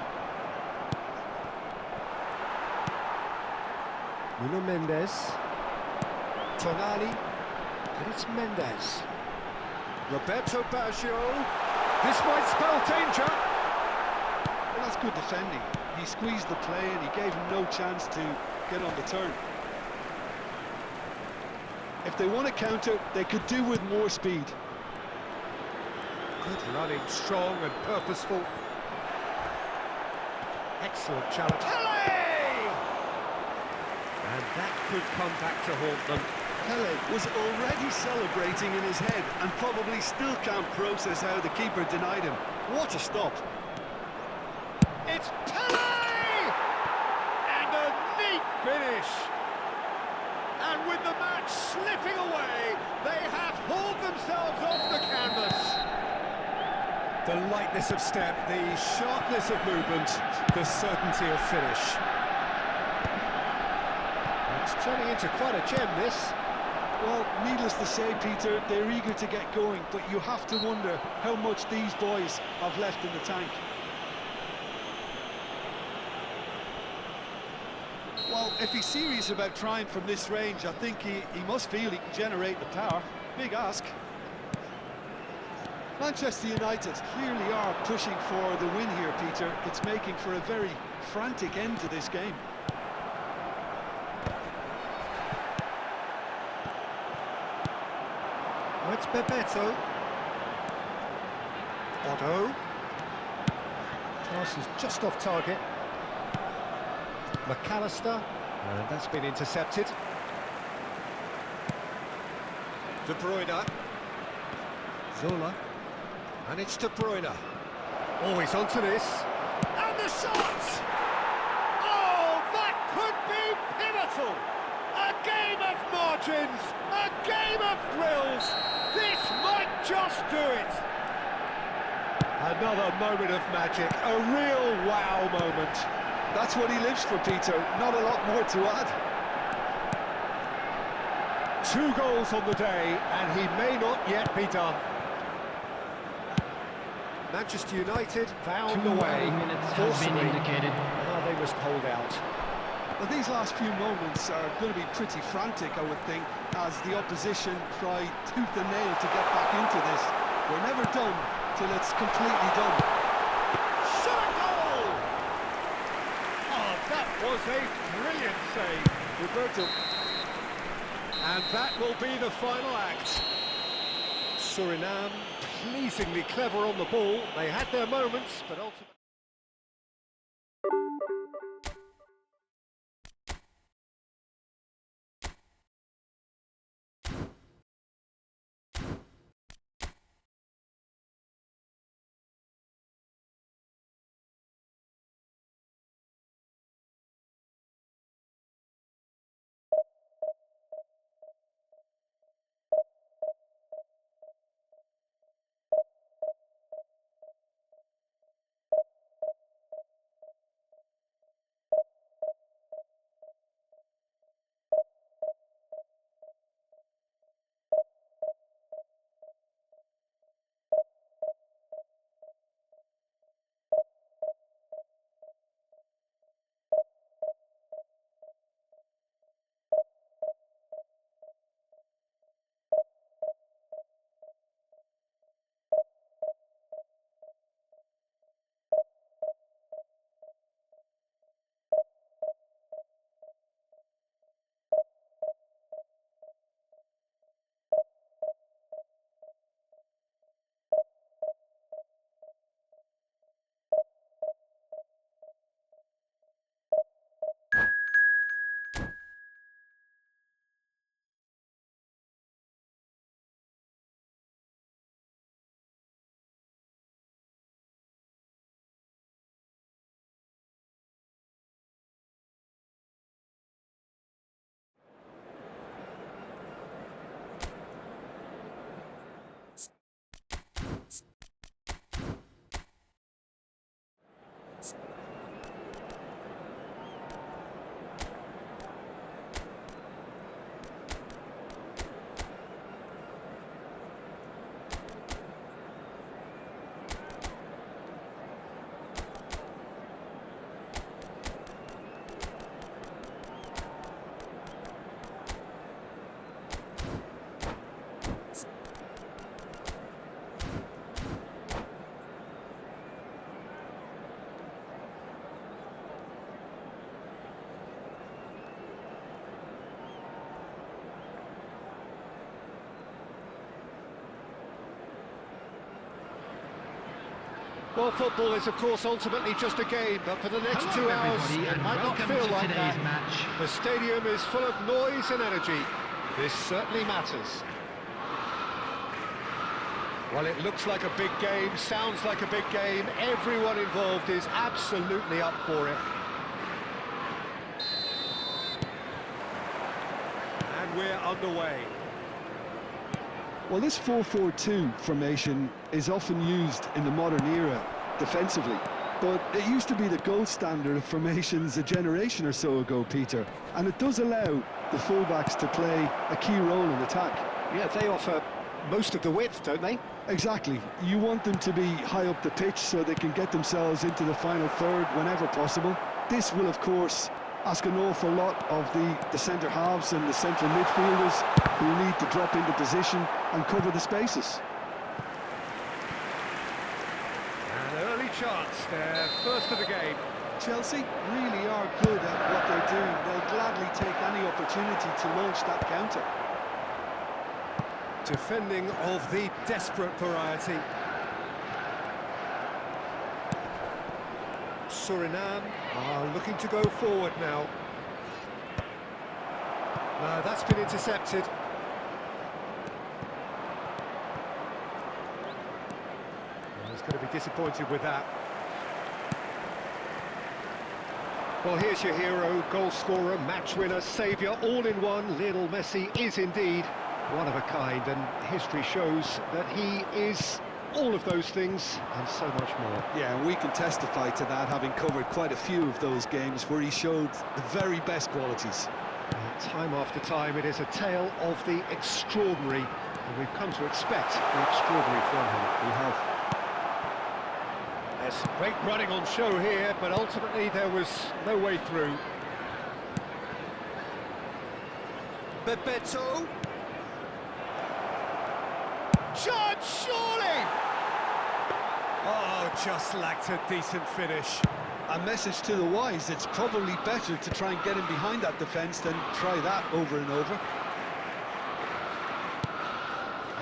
Nuno Mendes. Tonali. And it's Mendes. Roberto Baggio. This might spell danger. Well, that's good defending. He squeezed the play and he gave him no chance to get on the turn. If they want to counter, they could do with more speed. Good running, strong and purposeful. Excellent challenge. Pele! And that could come back to haunt them. Pele was already celebrating in his head and probably still can't process how the keeper denied him. What a stop. It's Pele! And a neat finish. And with the match slipping away, they have hauled themselves off the canvas. The lightness of step, the sharpness of movement, the certainty of finish. It's turning into quite a gem, this. Well, needless to say, Peter, they're eager to get going, but you have to wonder how much these boys have left in the tank. Well, if he's serious about trying from this range, I think he must feel he can generate the power. Big ask. Manchester United clearly are pushing for the win here, Peter. It's making for a very frantic end to this game. Oh, it's Bebeto. Otto. Pass is just off target. McAllister, and that's been intercepted. De Bruyne. Zola. And it's De Bruyne. Always onto this. And the shot! Oh, that could be pivotal! A game of margins! A game of thrills! This might just do it! Another moment of magic, a real wow moment. That's what he lives for, Peter. Not a lot more to add. 2 goals on the day, and he may not yet be done. Manchester United found the way, forcibly. Now they must hold out. Well, these last few moments are going to be pretty frantic, I would think, as the opposition try tooth and nail to get back into this. We're never done till it's completely done. Shot goal! Oh, that was a brilliant save, Roberto. and that will be the final act. Suriname, pleasingly clever on the ball. They had their moments, but ultimately... Well, football is, of course, ultimately just a game, but for the next Hello 2 hours, everybody, it and might not welcome feel to like today's that. match. The stadium is full of noise and energy. This certainly matters. Well, it looks like a big game, sounds like a big game. Everyone involved is absolutely up for it. And we're underway. Well, this 4-4-2 formation is often used in the modern era defensively, but it used to be the gold standard of formations a generation or so ago, Peter, and it does allow the fullbacks to play a key role in attack. Yeah, they offer most of the width, don't they? Exactly. You want them to be high up the pitch so they can get themselves into the final third whenever possible. This will, of course, ask an awful lot of the centre halves and the central midfielders who need to drop into position and cover the spaces. An early chance there, first of the game. Chelsea really are good at what they're doing. They'll gladly take any opportunity to launch that counter. Defending of the desperate variety. Suriname are looking to go forward now. No, that's been intercepted. Well, he's going to be disappointed with that. Well, here's your hero, goal scorer, match winner, saviour, all in one. Lionel Messi is indeed one of a kind, and history shows that he is all of those things and so much more. Yeah, and we can testify to that, having covered quite a few of those games where he showed the very best qualities. Time after time, it is a tale of the extraordinary, and we've come to expect the extraordinary from him. We have. There's great running on show here, but ultimately there was no way through. Bebeto. Judge, surely! Oh, just lacked a decent finish. A message to the wise, it's probably better to try and get him behind that defence than try that over and over.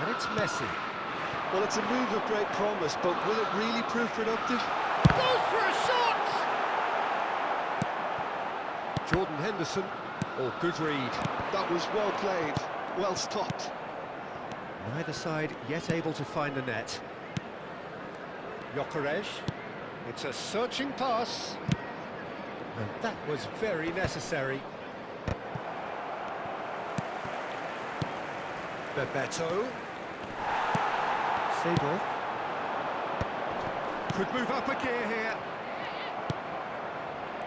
And it's Messi. Well, it's a move of great promise, but will it really prove productive? Goes for a shot! Jordan Henderson, or good read. That was well played, well stopped. Neither side yet able to find the net. Gyökeres. It's a searching pass. And that was very necessary. Bebeto. Seedorf. Could move up a gear here.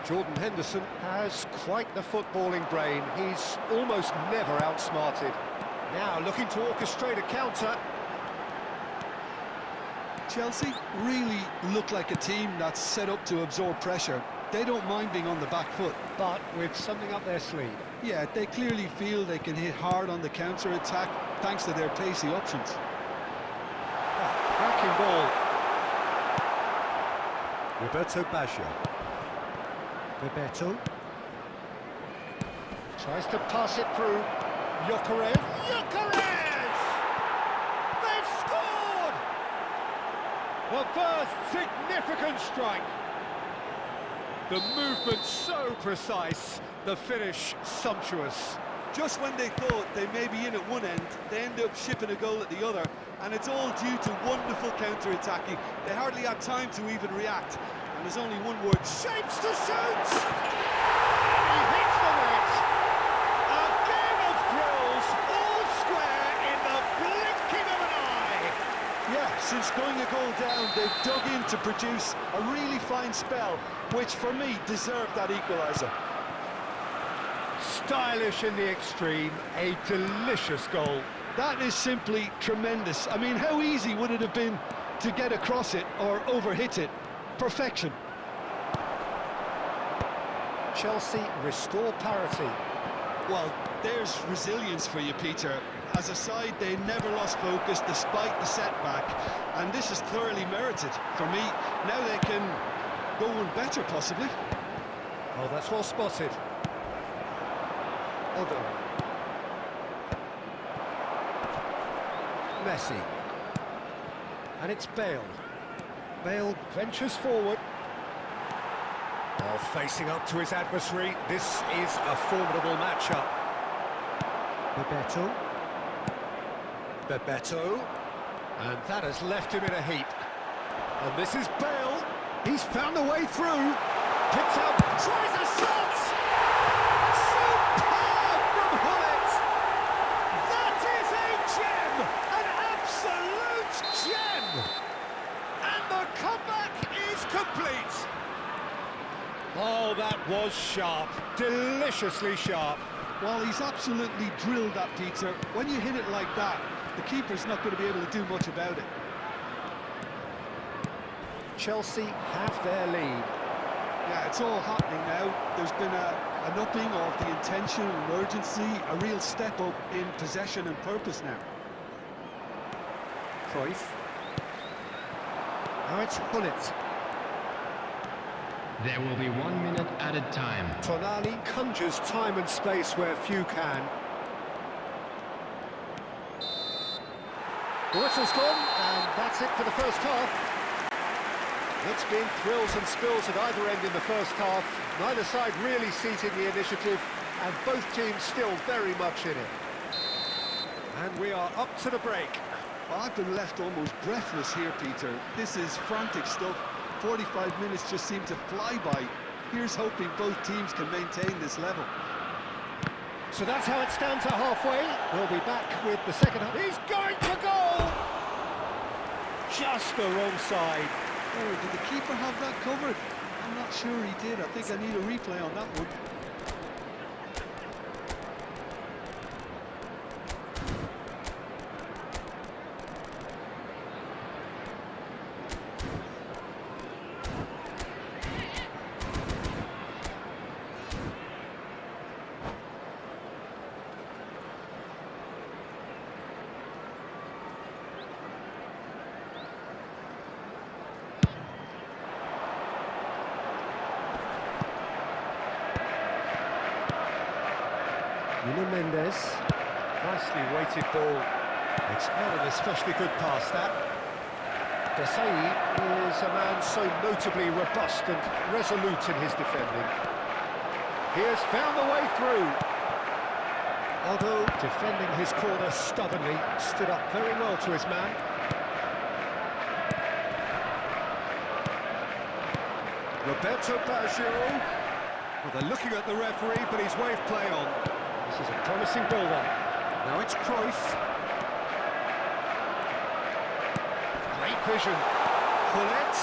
Jordan Henderson has quite the footballing brain. He's almost never outsmarted. Now looking to orchestrate a counter. Chelsea really look like a team that's set up to absorb pressure. They don't mind being on the back foot. But with something up their sleeve. Yeah, they clearly feel they can hit hard on the counter-attack thanks to their pacey options. Oh, cracking ball. Roberto Baggio. Bebeto. Tries to pass it through. Gyökeres. Gyökeres! They've scored! The first significant strike. The movement so precise, the finish sumptuous. Just when they thought they may be in at one end, they end up shipping a goal at the other, and it's all due to wonderful counter-attacking. They hardly had time to even react, and there's only one word: Shapes to shoot! He hits the net! A game of thrills, all square in the blinking of an eye! Yeah, since going a goal down, they've dug in to produce a really fine spell, which for me deserved that equaliser. Stylish in the extreme, a delicious goal. That is simply tremendous. I mean, how easy would it have been to get across it or overhit it? Perfection. Chelsea restore parity. Well, there's resilience for you, Peter. As a side, they never lost focus despite the setback, and this is thoroughly merited. For me, now they can go one better, possibly. Oh, that's well spotted. Odo. Messi. And it's Bale. Bale ventures forward. While facing up to his adversary, this is a formidable matchup. Bebeto. And that has left him in a heap. And this is Bale. He's found a way through. Picks up, tries a shot! Superb from Hullet! That is a gem! An absolute gem! And the comeback is complete! Oh, that was sharp. Deliciously sharp. Well, he's absolutely drilled that, Peter. When you hit it like that, the keeper's not going to be able to do much about it. Chelsea have their lead. Yeah, it's all happening now. There's been an upping of the intention and urgency, a real step up in possession and purpose now. Cruyff. Now it's Hullet. There will be 1 minute added time. Tonali conjures time and space where few can. The whistle's gone, and that's it for the first half. It's been thrills and spills at either end in the first half. Neither side really seizing the initiative, and both teams still very much in it. And we are up to the break. Well, I've been left almost breathless here, Peter. This is frantic stuff. 45 minutes just seem to fly by. Here's hoping both teams can maintain this level. So that's how it stands at halfway. We'll be back with the second half. He's going to goal! Just the wrong side. Oh, did the keeper have that covered? I'm not sure he did. I think I need a replay on that one. Mendes, nicely weighted ball. It's not an especially good pass, that. Desai is a man so notably robust and resolute in his defending. He has found the way through. Although defending his corner stubbornly, stood up very well to his man. Roberto Baggio. Well, they're looking at the referee, but he's waved play on. This is a promising build-up. Now it's Cruyff. Great vision. Hullet.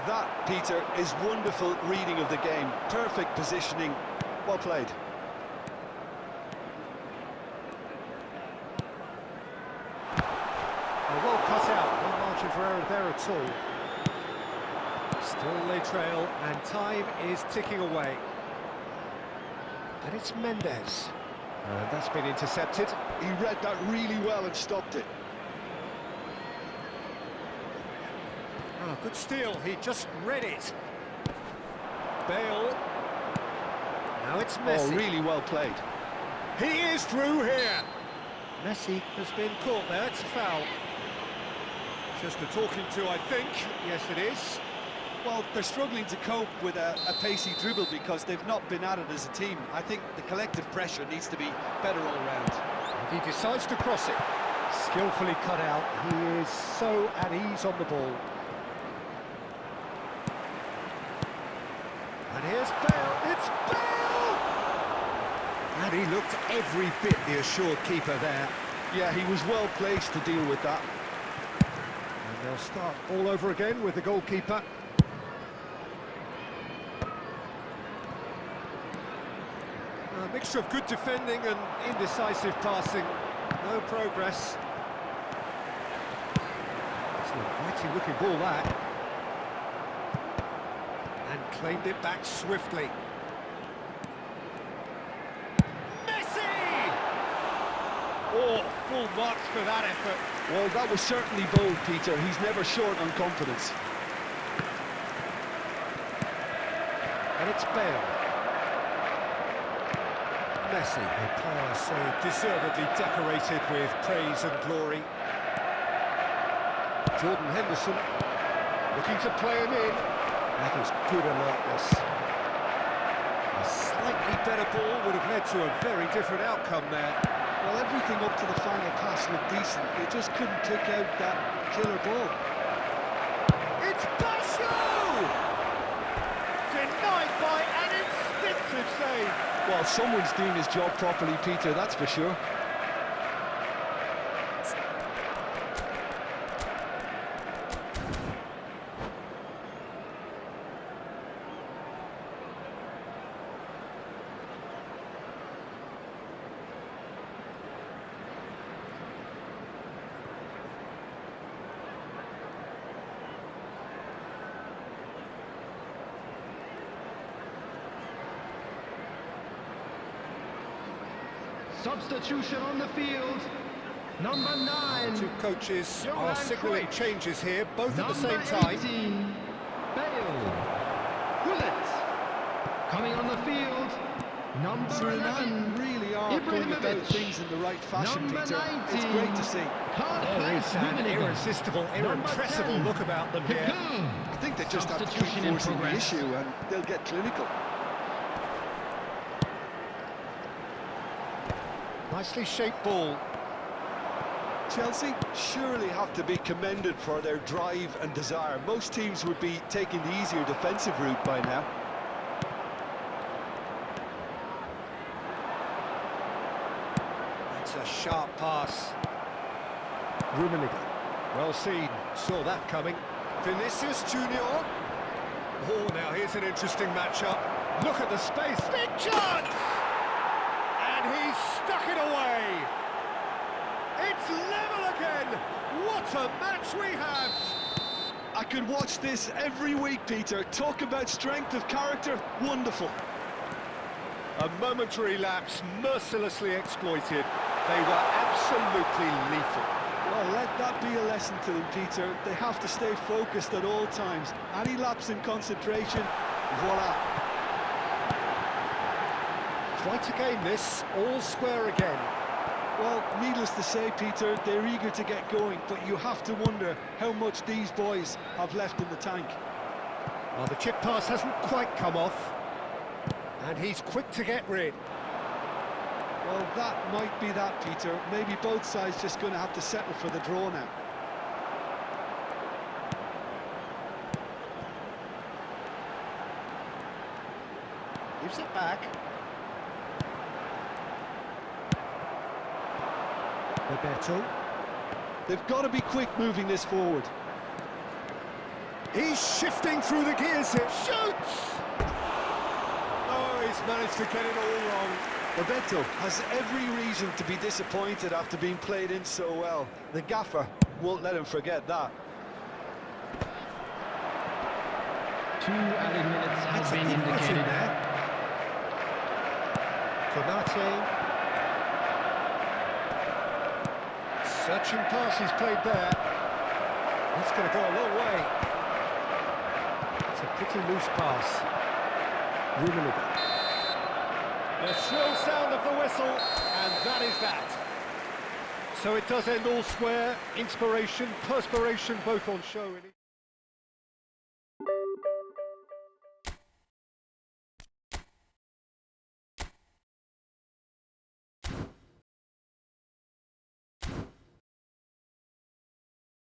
That, Peter, is wonderful reading of the game. Perfect positioning. Well played. Well cut out. No margin for error there at all. Still they trail, and time is ticking away. And it's Mendes. And that's been intercepted. He read that really well and stopped it. Oh, good steal. He just read it. Bale. Now it's Messi. Oh, really well played. He is through here. Messi has been caught there. It's a foul. Just a talking to, I think. Yes, it is. Well, they're struggling to cope with a pacey dribble because they've not been at it as a team. I think the collective pressure needs to be better all around. And he decides to cross it. Skillfully cut out. He is so at ease on the ball. And here's Bale. It's Bale! And he looked every bit the assured keeper there. Yeah, he was well placed to deal with that. And they'll start all over again with the goalkeeper. A mixture of good defending and indecisive passing. No progress. It's an inviting looking ball, that. And claimed it back swiftly. Messi! Oh, full marks for that effort. Well, that was certainly bold, Peter. He's never short on confidence. And it's Bale. Messi, a player so deservedly decorated with praise and glory. Jordan Henderson, looking to play him in. That was good alertness. A slightly better ball would have led to a very different outcome there. Well, everything up to the final pass looked decent. They just couldn't kick out that killer ball. It's Basho! Denied by an instinctive save. Well, someone's doing his job properly, Peter, that's for sure. Substitution on the field. Number 9. Two coaches Johan are signalling Cruyff. changes here, both at the same Number time. 18, Bale. Gullit. Coming on the field. Number Suriname 11. really are going about Ibrahimovic. things in the right fashion, Number Peter. 19. It's great to see. There is an irresistible, Number irrepressible 10. look about them here. I think they just have to keep Substitution in forcing the progress. issue and they'll get clinical. Nicely shaped ball. Chelsea surely have to be commended for their drive and desire. Most teams would be taking the easier defensive route by now. It's a sharp pass. Rummenigge. Well seen. Saw that coming. Vinicius Junior. Oh, now here's an interesting matchup. Look at the space. Big chance! And he's stuck it away. It's level again. What a match we have. I could watch this every week, Peter. Talk about strength of character. Wonderful. A momentary lapse mercilessly exploited. They were absolutely lethal. Well, let that be a lesson to them, Peter. They have to stay focused at all times. Any lapse in concentration, voila. Try to gain this, all square again. Well, needless to say, Peter, they're eager to get going, but you have to wonder how much these boys have left in the tank. Well, the chip pass hasn't quite come off. And he's quick to get rid. Well, that might be that, Peter. Maybe both sides just going to have to settle for the draw now. Gives it back. Roberto. They've got to be quick moving this forward. He's shifting through the gears here. Shoots! Oh, he's managed to get it all wrong. Roberto has every reason to be disappointed after being played in so well. The gaffer won't let him forget that. 2 added minutes have That's a been good rush in indicated. there. Konate. Searching pass he's played there. That's going to go a long way. It's a pretty loose pass. Rummenigge. The shrill sound of the whistle, and that is that. So it does end all square. Inspiration, perspiration, both on show.